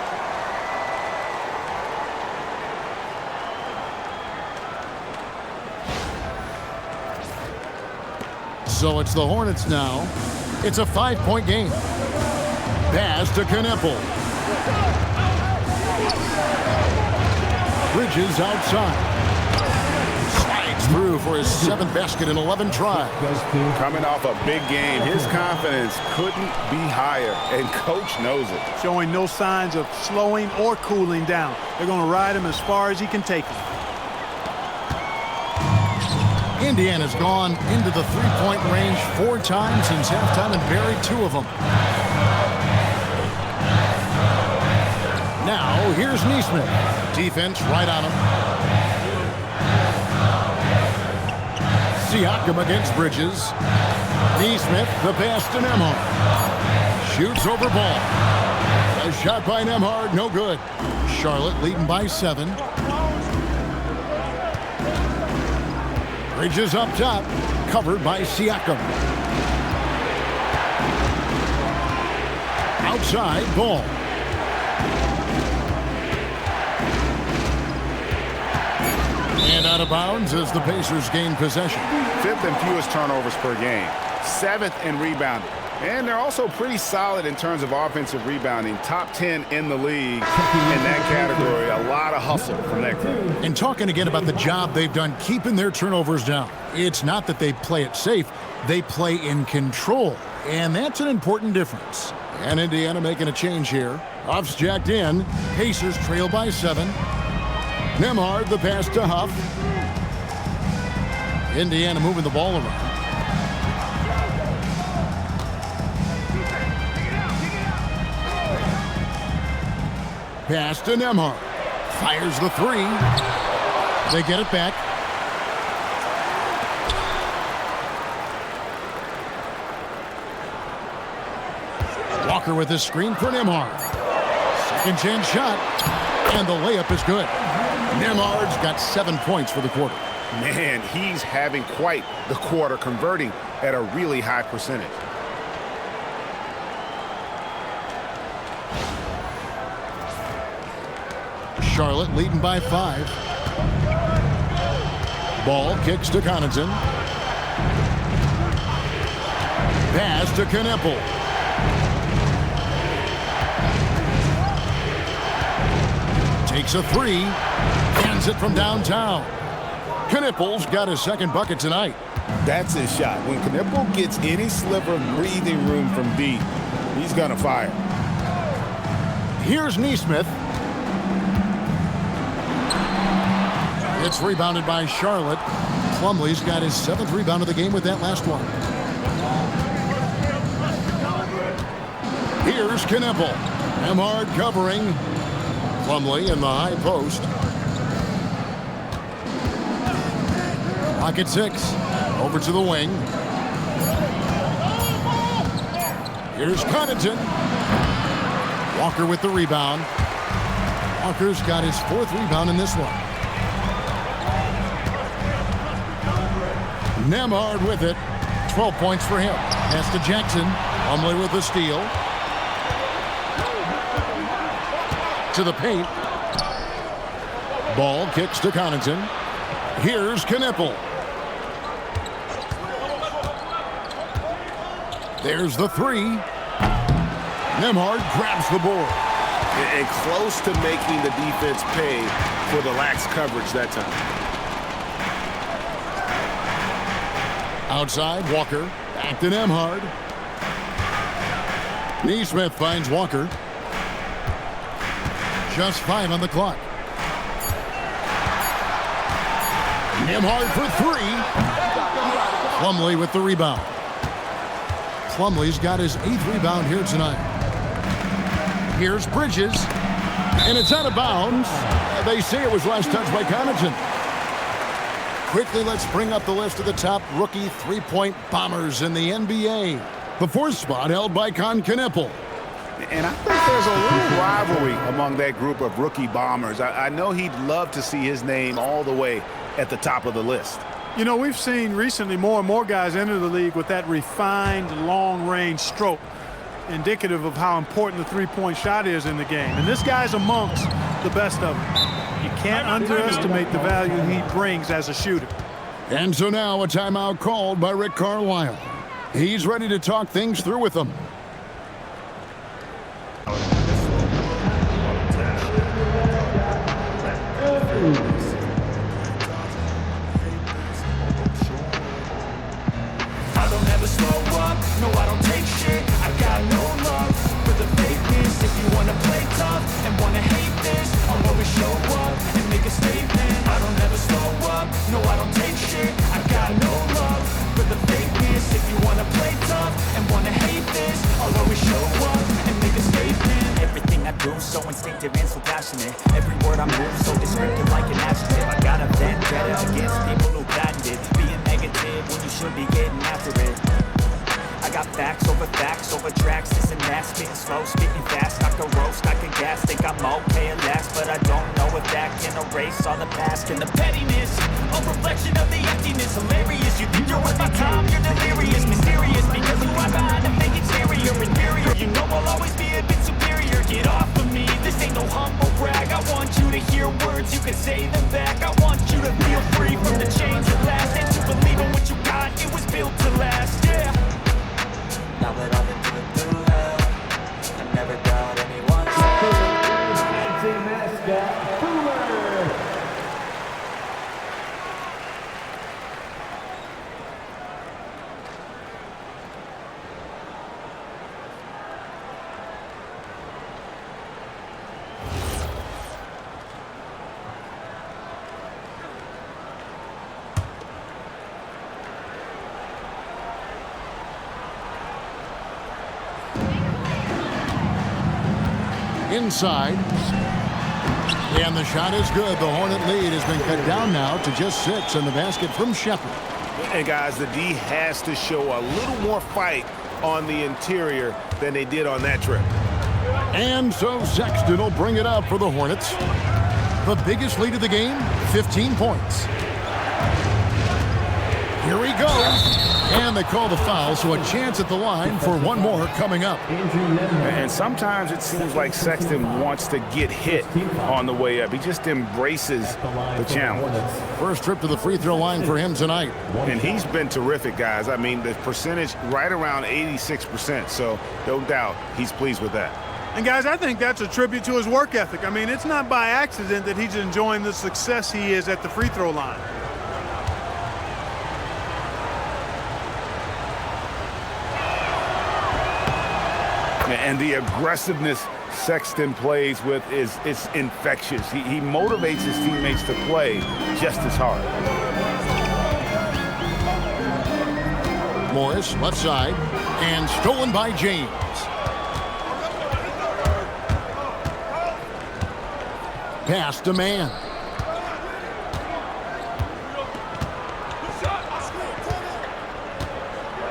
So it's the Hornets now. It's a 5-point game. Pass to Knueppel. Bridges outside. Slides through for his 7th basket in 11 tries. Coming off a big game, his confidence couldn't be higher, and coach knows it. Showing no signs of slowing or cooling down. They're going to ride him as far as he can take him. Indiana's gone into the 3-point range 4 times since halftime and buried 2 of them. Now, here's Nesmith. Defense right on him. Siakam against Bridges. Nesmith, the pass to Nembhard. Shoots over Ball. A shot by Nembhard, no good. Charlotte leading by 7. Bridges up top, covered by Siakam. Outside, Ball. And out of bounds as the Pacers gain possession. 5th and fewest turnovers per game. 7th in rebounding. And they're also pretty solid in terms of offensive rebounding. Top 10 in the league in that category. A lot of hustle from that group. And talking again about the job they've done keeping their turnovers down. It's not that they play it safe. They play in control. And that's an important difference. And Indiana making a change here. Huff's jacked in. Pacers trail by 7. Nembhard the pass to Huff. Indiana moving the ball around. Pass to Nembhard. Fires the 3. They get it back. Walker with his screen for Nembhard. Second chance shot. And the layup is good. Nembhard's got 7 points for the quarter. Man, he's having quite the quarter, converting at a really high percentage. Charlotte leading by 5. Ball kicks to Connaughton. Pass to Knueppel. Takes a 3. Hands it from downtown. Knueppel's got his second bucket tonight. That's his shot. When Knueppel gets any sliver of breathing room from deep, he's going to fire. Here's Nesmith. It's rebounded by Charlotte. Plumlee's got his 7th rebound of the game with that last one. Here's Knueppel. Nembhard covering. Plumlee in the high post. Pocket 6. Over to the wing. Here's Connaughton. Walker with the rebound. Walker's got his 4th rebound in this one. Nembhard with it. 12 points for him. Pass to Jackson. Plumlee with the steal. To the paint. Ball kicks to Connaughton. Here's Knueppel. There's the 3. Nembhard grabs the board. And close to making the defense pay for the lax coverage that time. Outside, Walker. Back to Nembhard. Nesmith finds Walker. Just 5 on the clock. Nembhard for 3. Plumlee with the rebound. Plumlee's got his 8th rebound here tonight. Here's Bridges. And it's out of bounds. They say it was last touched by Connaughton. Quickly, let's bring up the list of the top rookie three-point bombers in the NBA. The 4th spot held by Kon Knueppel. And I think there's a little rivalry among that group of rookie bombers. I know he'd love to see his name all the way at the top of the list. You know, we've seen recently more and more guys enter the league with that refined long-range stroke, indicative of how important the three-point shot is in the game. And this guy's amongst the best of them. You can't underestimate the value he brings as a shooter. And so now a timeout called by Rick Carlisle. He's ready to talk things through with them. I don't ever slow up, no I don't take shit. I got no love for the fakeness. If you wanna play tough and wanna hate this, I'll always show up and make a statement. I don't ever slow up, no I don't take shit. I got no love for the fakeness. If you wanna play tough and wanna hate this, I'll always show up and make a statement. Everything I do so instinctive and so passionate. Every word I move so descriptive like an adjective. I got a vendetta against people who patented being negative when you should be getting after it. I got facts over tracks, this and that. Spitting slow, spitting fast, I can roast, I can gas. Think I'm okay at last, but I don't know if that can erase all the past. And the pettiness, a reflection of the emptiness. Hilarious, you think you're worth my time, you're delirious. Mysterious, because you are behind and make it scarier, inferior. You know I'll always be a bit superior. Get off of me, this ain't no humble brag. I want you to hear words, you can say them back. I want you to feel Inside. And the shot is good. The Hornet lead has been cut down now to just 6, and the basket from Shepherd. And guys, the D has to show a little more fight on the interior than they did on that trip. And so Sexton will bring it up for the Hornets. The biggest lead of the game, 15 points. Here he goes. And they call the foul, so a chance at the line for one more coming up. And sometimes it seems like Sexton wants to get hit on the way up. He just embraces the challenge. First trip to the free throw line for him tonight. And he's been terrific, guys. I mean, the percentage right around 86%, so no doubt he's pleased with that. And, guys, I think that's a tribute to his work ethic. I mean, it's not by accident that he's enjoying the success he is at the free throw line. And the aggressiveness Sexton plays with is infectious. He motivates his teammates to play just as hard. Morris, left side, and stolen by James. Pass to man.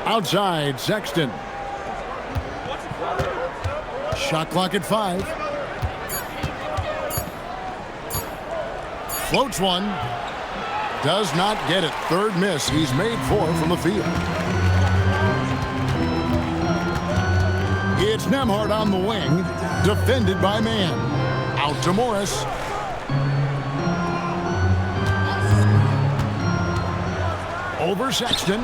Outside, Sexton. Shot clock at 5. Floats one. Does not get it. Third miss. He's made 4 from the field. It's Nembhard on the wing. Defended by man. Out to Morris. Over Sexton.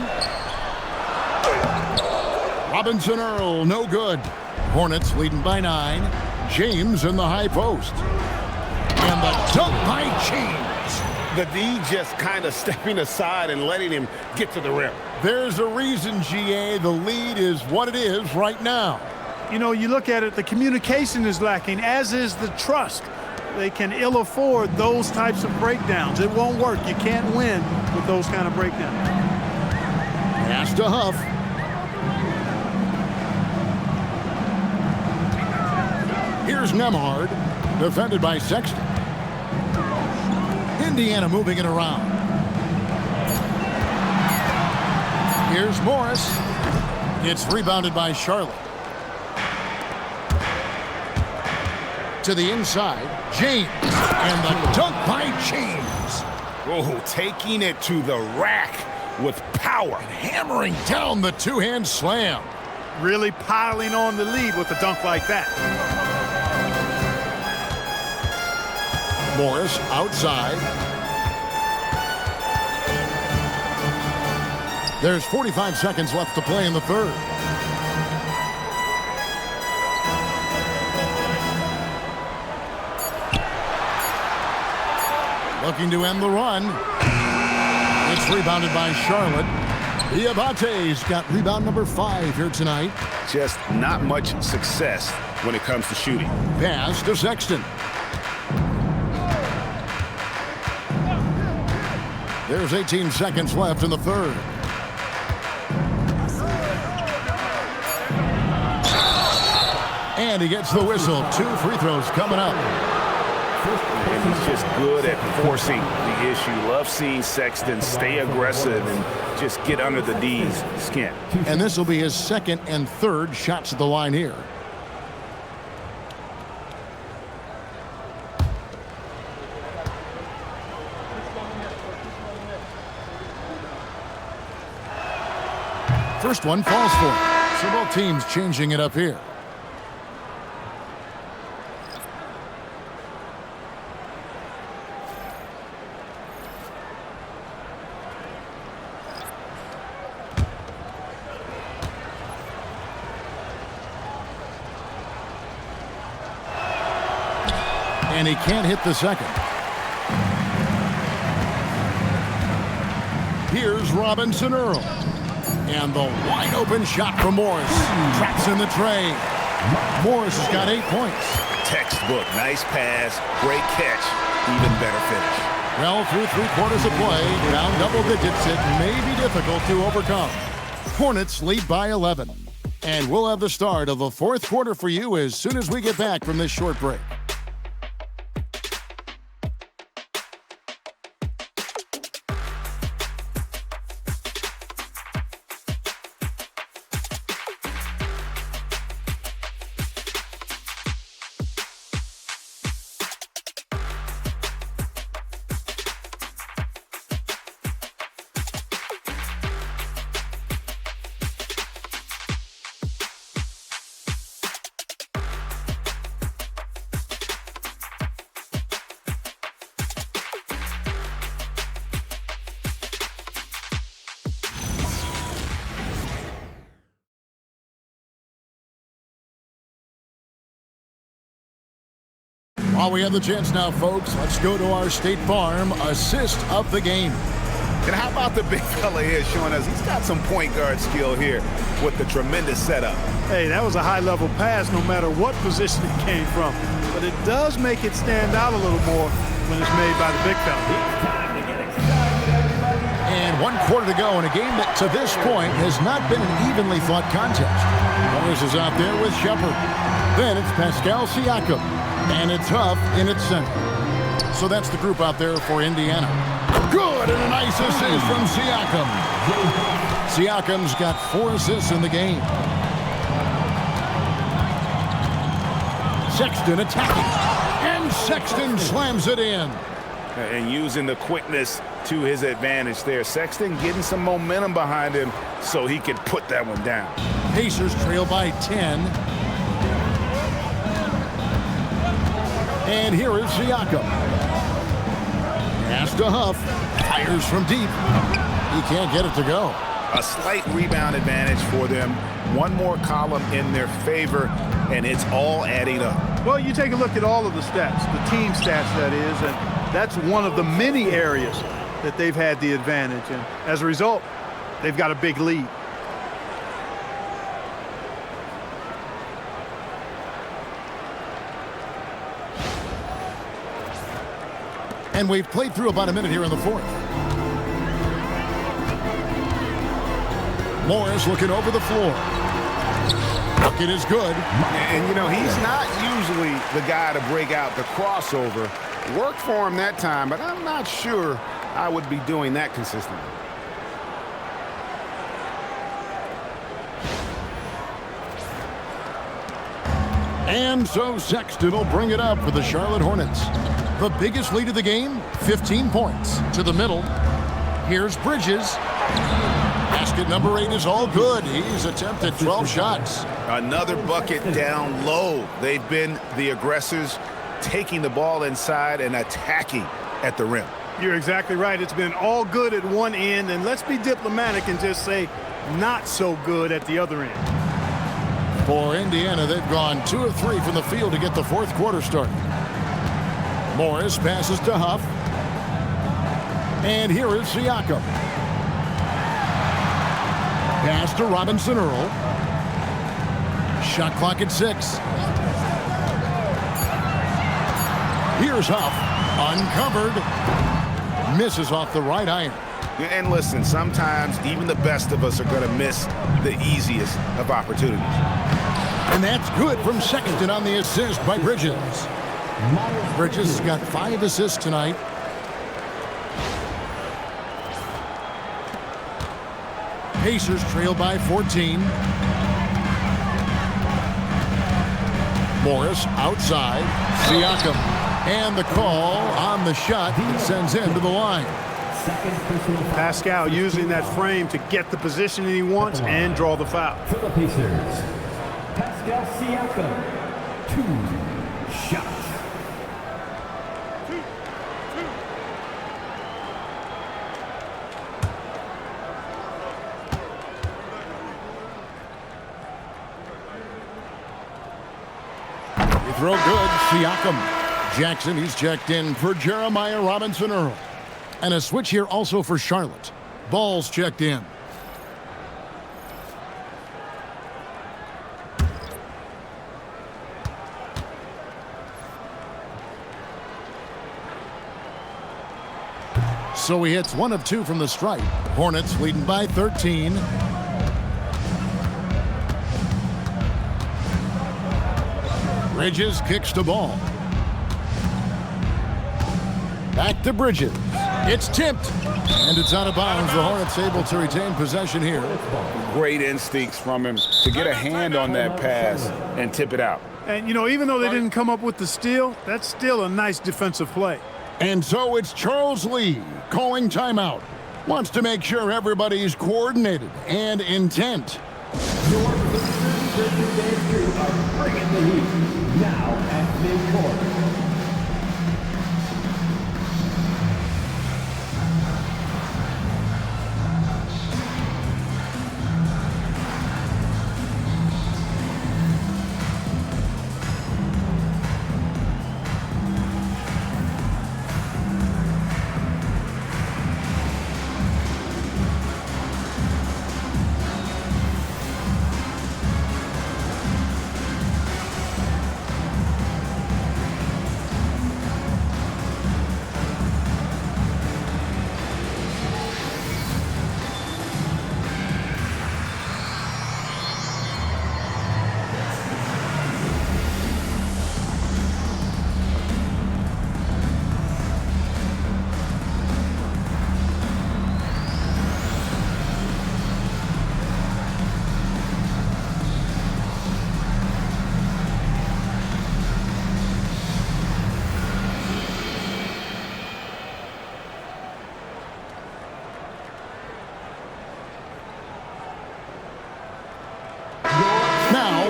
Robinson Earl, no good. Hornets leading by 9. James in the high post. And the dunk by James. The D just kind of stepping aside and letting him get to the rim. There's a reason, GA, the lead is what it is right now. You know, you look at it, the communication is lacking, as is the trust. They can ill afford those types of breakdowns. It won't work. You can't win with those kind of breakdowns. Pass to Huff. Here's Nembhard, defended by Sexton. Indiana moving it around. Here's Morris. It's rebounded by Charlotte. To the inside, James. And the dunk by James. Oh, taking it to the rack with power. Hammering down the two-hand slam. Really piling on the lead with a dunk like that. Morris outside. There's 45 seconds left to play in the third. Looking to end the run. It's rebounded by Charlotte. Diabate's got rebound number 5 here tonight. Just not much success when it comes to shooting. Pass to Sexton. There's 18 seconds left in the third. And he gets the whistle. 2 free throws coming up. And he's just good at forcing the issue. Love seeing Sexton stay aggressive and just get under the D's skin. And this will be his second and third shots at the line here. First one falls for him. So both teams changing it up here. And he can't hit the second. Here's Robinson Earl. And the wide open shot from Morris. Traps in the tray. Morris has got 8 points. Textbook, nice pass, great catch, even better finish. Well, through 3 quarters of play, down double digits, it may be difficult to overcome. Hornets lead by 11. And we'll have the start of the fourth quarter for you as soon as we get back from this short break. While we have the chance now, folks, let's go to our State Farm assist of the game. And how about the big fella here showing us he's got some point guard skill here with the tremendous setup. Hey, that was a high-level pass no matter what position it came from. But it does make it stand out a little more when it's made by the big fella. And 1 quarter to go in a game that to this point has not been an evenly fought contest. Morris is out there with Shepard. Then it's Pascal Siakam. And it's Huff in its center. So that's the group out there for Indiana. Good, and a nice assist from Siakam. Siakam's got 4 assists in the game. Sexton attacking. And Sexton slams it in. And using the quickness to his advantage there. Sexton getting some momentum behind him so he could put that one down. Pacers trail by 10. And here is Siakam. Pass to Huff. Fires from deep. He can't get it to go. A slight rebound advantage for them. One more column in their favor, and it's all adding up. Well, you take a look at all of the stats, the team stats, that is, and that's one of the many areas that they've had the advantage. And as a result, they've got a big lead. And we've played through about a minute here in the fourth. Morris looking over the floor. Bucket is good. And, you know, he's not usually the guy to break out the crossover. Worked for him that time, but I'm not sure I would be doing that consistently. And so Sexton will bring it up for the Charlotte Hornets. The biggest lead of the game, 15 points. To the middle. Here's Bridges. Basket number 8 is all good. He's attempted 12 shots. Another bucket down low. They've been the aggressors, taking the ball inside and attacking at the rim. You're exactly right. It's been all good at one end, and let's be diplomatic and just say not so good at the other end. For Indiana, they've gone 2 of 3 from the field to get the fourth quarter started. Morris passes to Huff. And here is Siakam. Pass to Robinson Earl. Shot clock at 6. Here's Huff. Uncovered. Misses off the right iron. And listen, sometimes even the best of us are going to miss the easiest of opportunities. And that's good from Sexton on the assist by Bridges. Bridges has got 5 assists tonight. Pacers trail by 14. Morris outside. Siakam. And the call on the shot sends him to the line. Pascal using that frame to get the position that he wants and draw the foul. For the Pacers, Pascal Siakam, 2 shots. Throw good, Siakam. Jackson, he's checked in for Jeremiah Robinson Earl. And a switch here also for Charlotte. Ball's checked in. So he hits 1 of 2 from the stripe. Hornets leading by 13. Bridges kicks the ball. Back to Bridges. It's tipped, and it's out of bounds. The Hornets able to retain possession here. Great instincts from him to get a hand on that pass and tip it out. And, you know, even though they didn't come up with the steal, that's still a nice defensive play. And so it's Charles Lee calling timeout. Wants to make sure everybody's coordinated and intent. Your Pacers are bringing the heat now at midcourt.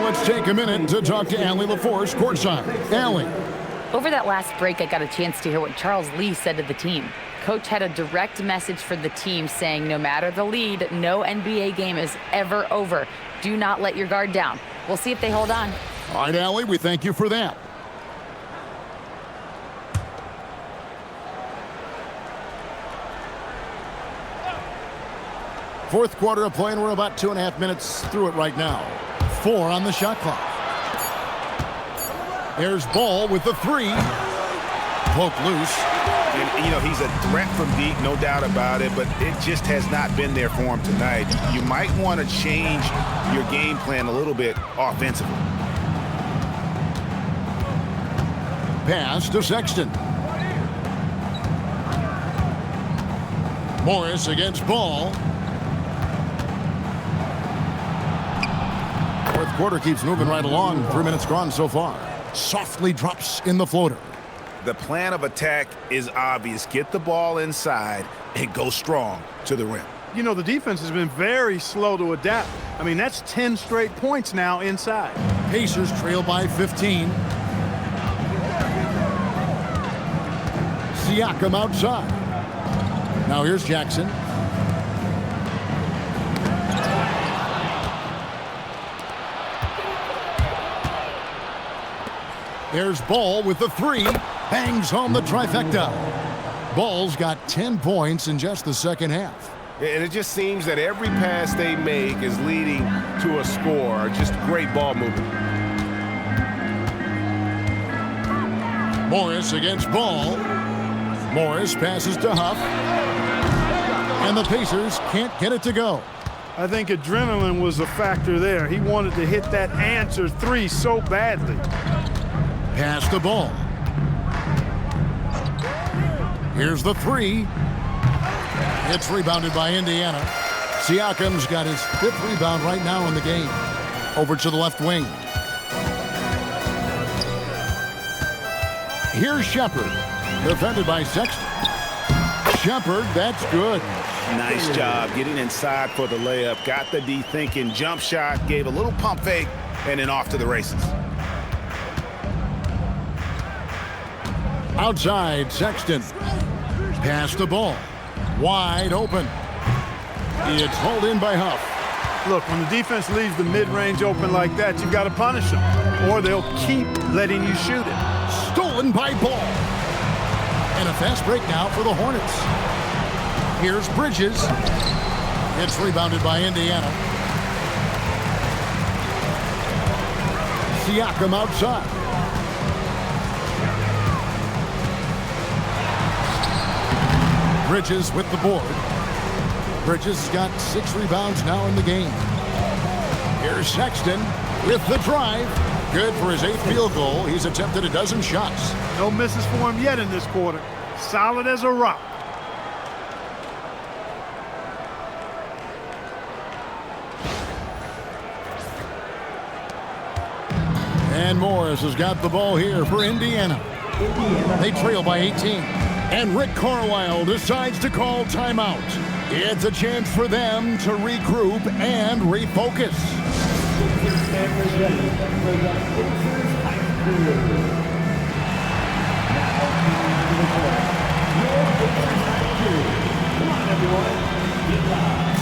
Let's take a minute to talk to Allie LaForce courtside. Allie. Over that last break, I got a chance to hear what Charles Lee said to the team. Coach had a direct message for the team saying no matter the lead, no NBA game is ever over. Do not let your guard down. We'll see if they hold on. All right, Allie, we thank you for that. Fourth quarter of play, and we're about 2.5 minutes through it right now. 4 on the shot clock. There's Ball with the 3. Poke loose. And, you know, he's a threat from deep, no doubt about it, but it just has not been there for him tonight. You might want to change your game plan a little bit offensively. Pass to Sexton. Morris against Ball. Fourth quarter keeps moving right along. 3 minutes gone so far. Softly drops in the floater. The plan of attack is obvious. Get the ball inside and go strong to the rim. You know, the defense has been very slow to adapt. I mean, that's 10 straight points now inside. Pacers trail by 15. Siakam outside. Now here's Jackson. There's Ball with the 3. Bangs home the trifecta. Ball's got 10 points in just the second half. And it just seems that every pass they make is leading to a score. Just great ball movement. Morris against Ball. Morris passes to Huff. And the Pacers can't get it to go. I think adrenaline was a factor there. He wanted to hit that answer 3 so badly. Pass the Ball. Here's the 3. It's rebounded by Indiana. Siakam's got his 5th rebound right now in the game. Over to the left wing. Here's Shepard. Defended by Sexton. Shepard, that's good. Nice job getting inside for the layup. Got the D thinking. Jump shot. Gave a little pump fake. And then off to the races. Outside, Sexton. Pass the Ball. Wide open. It's hauled in by Huff. Look, when the defense leaves the mid-range open like that, you've got to punish them, or they'll keep letting you shoot it. Stolen by Ball. And a fast break now for the Hornets. Here's Bridges. It's rebounded by Indiana. Siakam outside. Bridges with the board. Bridges has got 6 rebounds now in the game. Here's Sexton with the drive. Good for his 8th field goal. He's attempted a dozen shots. No misses for him yet in this quarter. Solid as a rock. And Morris has got the ball here for Indiana. They trail by 18. And Rick Carlisle decides to call timeout. It's a chance for them to regroup and refocus. Come on, everyone. Get live.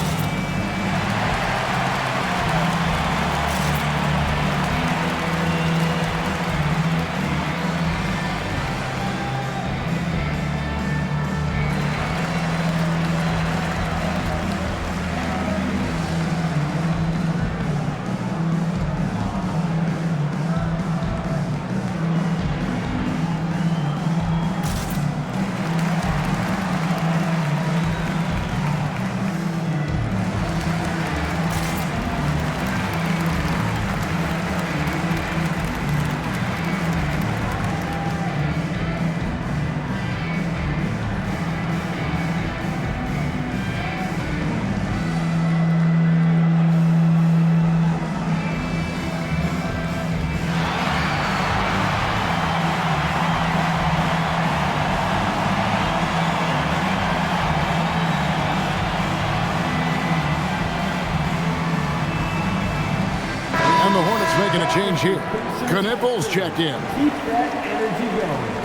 And the Hornets making a change here. Kon Knueppel's checked in. Keep that energy going.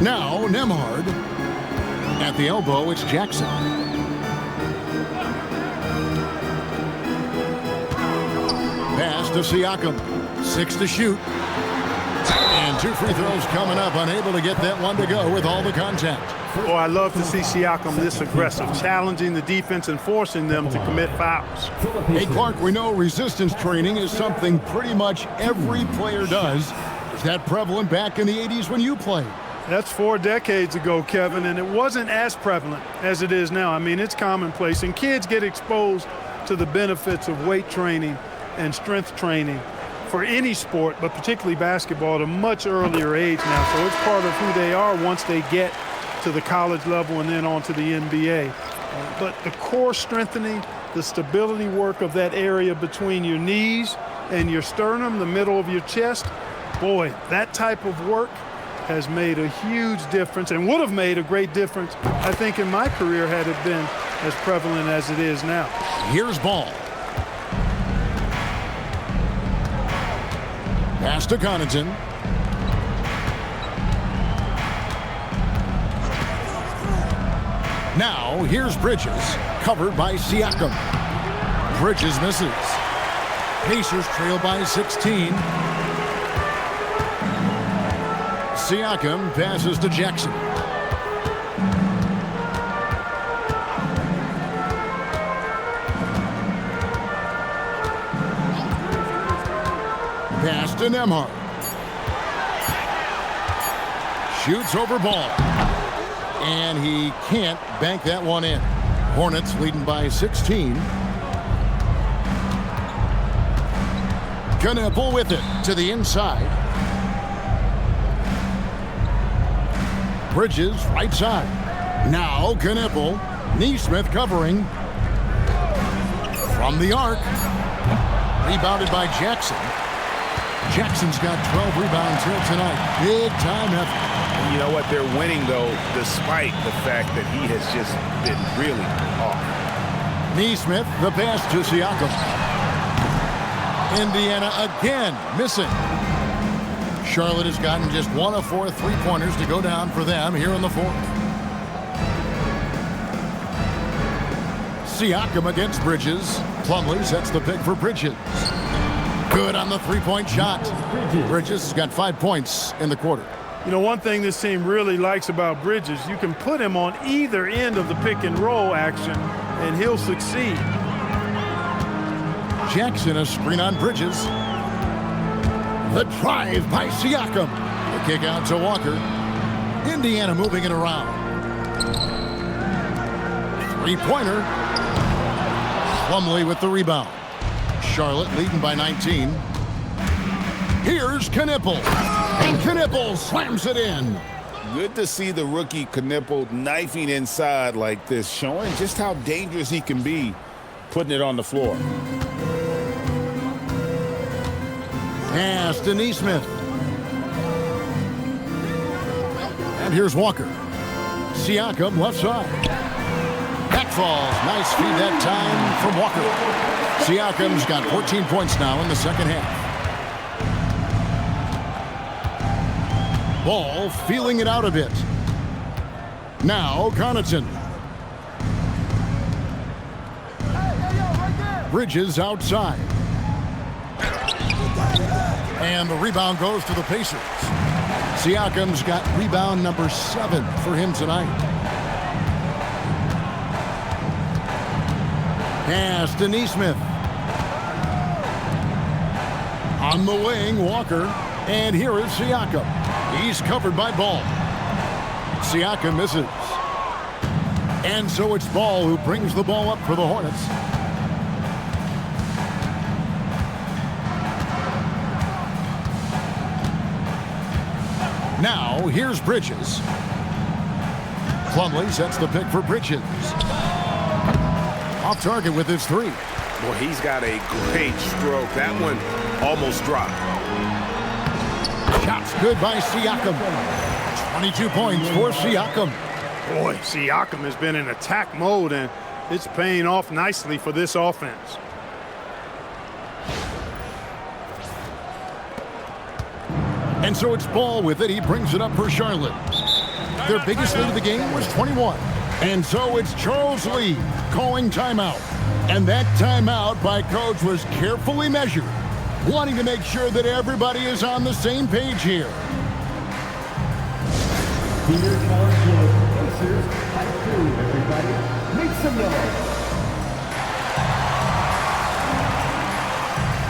Now, Nembhard. At the elbow, it's Jackson. Pass to Siakam. 6 to shoot. And 2 free throws coming up. Unable to get that one to go with all the contact. Oh, I love to see Siakam this aggressive, challenging the defense and forcing them to commit fouls. Hey, Clark, we know resistance training is something pretty much every player does. Is that prevalent back in the 80s when you played? That's 4 decades ago, Kevin, and it wasn't as prevalent as it is now. I mean, it's commonplace, and kids get exposed to the benefits of weight training and strength training for any sport, but particularly basketball, at a much earlier age now. So it's part of who they are once they get to the college level and then on to the NBA. But the core strengthening, the stability work of that area between your knees and your sternum, the middle of your chest, boy, that type of work has made a huge difference and would have made a great difference, I think, in my career had it been as prevalent as it is now. Here's Ball. Pass to Connaughton. Now, here's Bridges, covered by Siakam. Bridges misses. Pacers trail by 16. Siakam passes to Jackson. Pass to Nembhard. Shoots over Ball. And he can't bank that one in. Hornets leading by 16. Kon Knueppel with it to the inside. Bridges, right side. Now, Kon Knueppel. Nesmith covering. From the arc. Rebounded by Jackson. Jackson's got 12 rebounds here tonight. Big time effort. And you know what? They're winning, though, despite the fact that he has just been really off. Nesmith, the pass to Siakam. Indiana again missing. Charlotte has gotten just 1 of 4 3-pointers to go down for them here in the 4th. Siakam against Bridges. Plumlee sets the pick for Bridges. Good on the 3-point shot. Bridges has got 5 points in the quarter. You know, one thing this team really likes about Bridges, you can put him on either end of the pick and roll action, and he'll succeed. Jackson, a screen on Bridges. The drive by Siakam. The kick out to Walker. Indiana moving it around. Three-pointer. Plumlee with the rebound. Charlotte leading by 19. Here's Knueppel. And Knueppel slams it in. Good to see the rookie Knueppel knifing inside like this, showing just how dangerous he can be putting it on the floor. Pass to Nesmith. And here's Walker. Siakam left side. Back falls. Nice feed that time from Walker. Siakam's got 14 points now in the second half. Ball feeling it out a bit. Now Connaughton. Bridges outside. And the rebound goes to the Pacers. Siakam's got rebound number 7 for him tonight. Pass to Nesmith. On the wing, Walker. And here is Siakam. He's covered by Ball. Siakam misses. And so it's Ball who brings the ball up for the Hornets. Now, here's Bridges. Plumlee sets the pick for Bridges. Off target with his 3. Well, he's got a great stroke. That one almost dropped. Shots good by Siakam. 22 points for Siakam. Boy, Siakam has been in attack mode, and it's paying off nicely for this offense. And so it's Ball with it. He brings it up for Charlotte. Their biggest lead of the game was 21. And so it's Charles Lee calling timeout. And that timeout by coach was carefully measured, wanting to make sure that everybody is on the same page here. Here comes your Pacers Hive crew, everybody. Make some noise.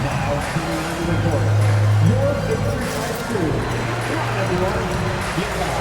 Now coming onto the court, your Pacers Hive crew. Come on, everyone. Get back.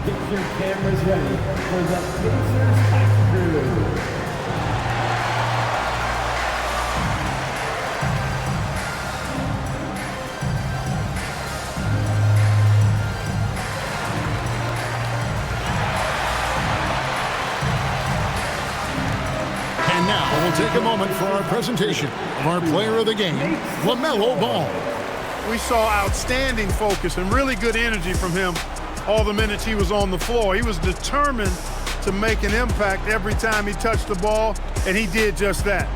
Get your cameras ready for the Pacers Hive crew. And now we'll take a moment for our presentation of our player of the game, LaMelo Ball. We saw outstanding focus and really good energy from him all the minutes he was on the floor. He was determined to make an impact every time he touched the ball, and he did just that.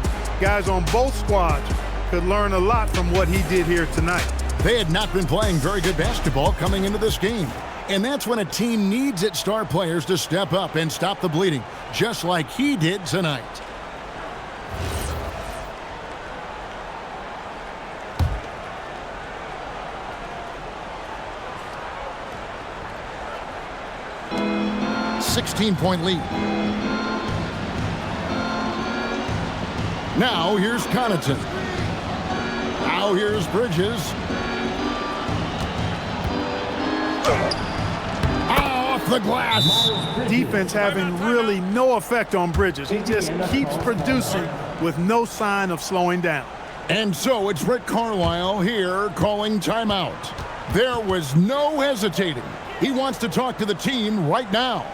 Guys on both squads could learn a lot from what he did here tonight. They had not been playing very good basketball coming into this game. And that's when a team needs its star players to step up and stop the bleeding, just like he did tonight. .16 lead. Now here's Connaughton. Now here's Bridges. Off the glass. Defense having really no effect on Bridges. He just keeps producing with no sign of slowing down. And so it's Rick Carlisle here calling timeout. There was no hesitating. He wants to talk to the team right now.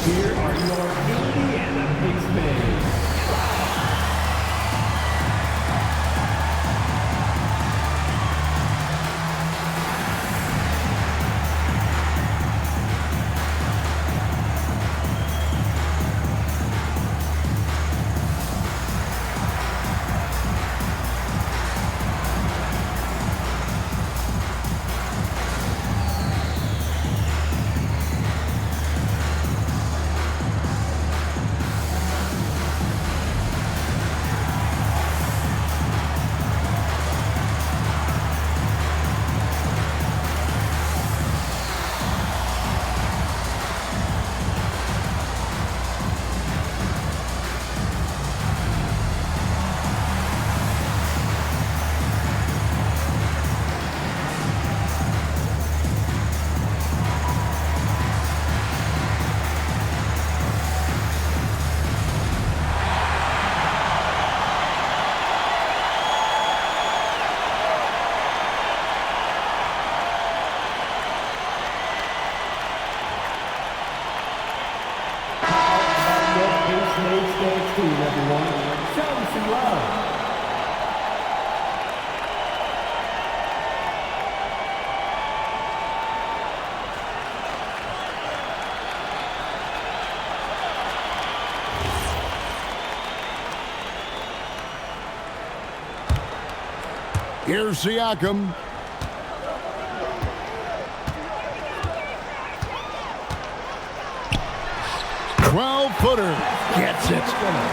Here are your Indiana Pacers. Here's Siakam. Footer gets it.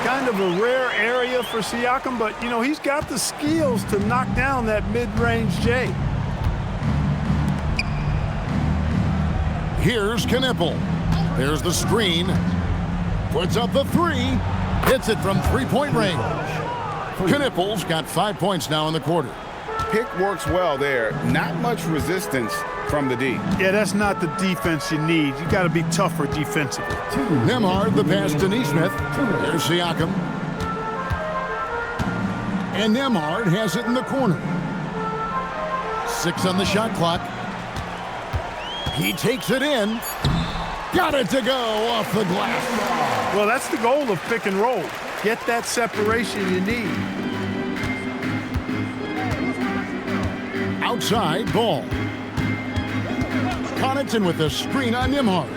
Kind of a rare area for Siakam, but, you know, he's got the skills to knock down that mid-range J. Here's Knueppel. There's the screen. Puts up the three. Hits it from three-point range. Knueppel's got 5 points now in the quarter. Pick works well there. Not much resistance from the D. Yeah, that's not the defense you need. You got to be tougher defensively. Nembhard the pass to Nesmith. There's Siakam. And Nembhard has it in the corner. 6 on the shot clock. He takes it in. Got it to go off the glass. Well, that's the goal of pick and roll. Get that separation you need. Outside, Ball. Connaughton with the screen on Nembhard.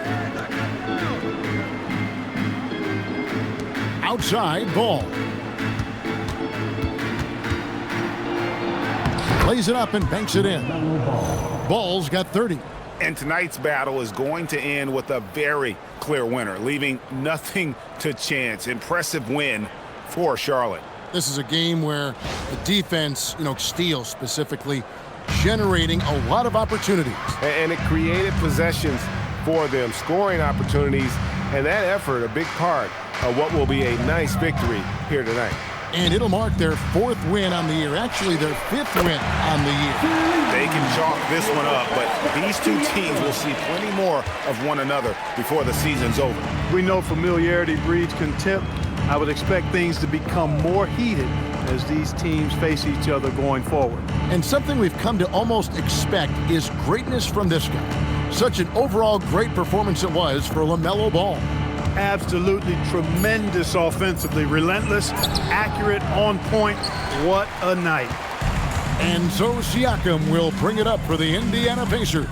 Outside, Ball. Plays it up and banks it in. Ball's got 30. And tonight's battle is going to end with a very clear winner, leaving nothing to chance. Impressive win for Charlotte. This is a game where the defense, steals specifically, generating a lot of opportunities. And it created possessions for them, scoring opportunities, and that effort a big part of what will be a nice victory here tonight. And it'll mark their 4th win on the year, actually their 5th win on the year. They can chalk this one up, but these two teams will see plenty more of one another before the season's over. We know familiarity breeds contempt. I would expect things to become more heated as these teams face each other going forward. And something we've come to almost expect is greatness from this guy. Such an overall great performance it was for LaMelo Ball. Absolutely tremendous offensively, relentless, accurate, on point. What a night. And so Siakam will bring it up for the Indiana Pacers.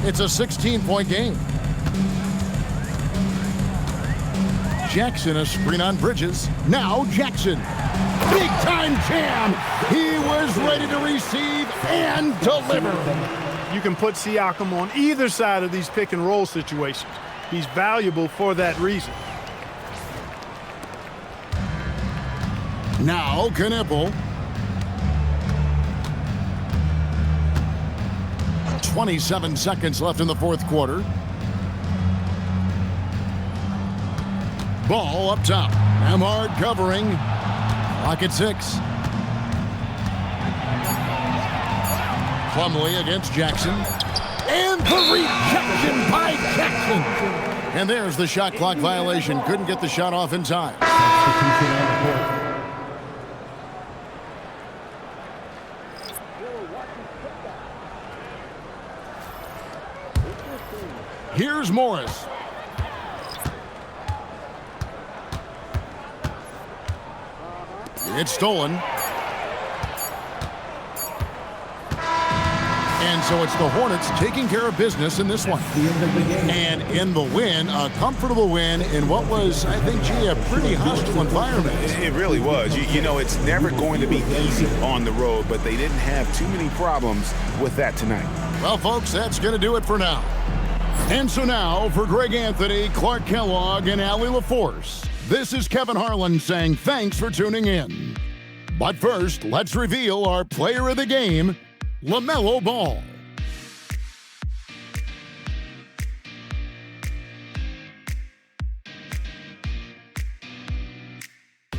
It's a 16-point game. Jackson, a screen on Bridges. Now Jackson. Big time jam. He was ready to receive and deliver. You can put Siakam on either side of these pick and roll situations. He's valuable for that reason. Now Knueppel. 27 seconds left in the 4th quarter. Ball up top. Nembhard covering. Clock at 6. Plumlee against Jackson. And the rejection by Jackson. And there's the shot clock violation. Couldn't get the shot off in time. Here's Morris. It's stolen. And so it's the Hornets taking care of business in this one. And in the win, a comfortable win in what was, I think, a pretty hostile environment. It really was. You know, it's never going to be easy on the road, but they didn't have too many problems with that tonight. Well, folks, that's going to do it for now. And so now, for Greg Anthony, Clark Kellogg, and Allie LaForce, this is Kevin Harlan saying thanks for tuning in. But first, let's reveal our player of the game, LaMelo Ball.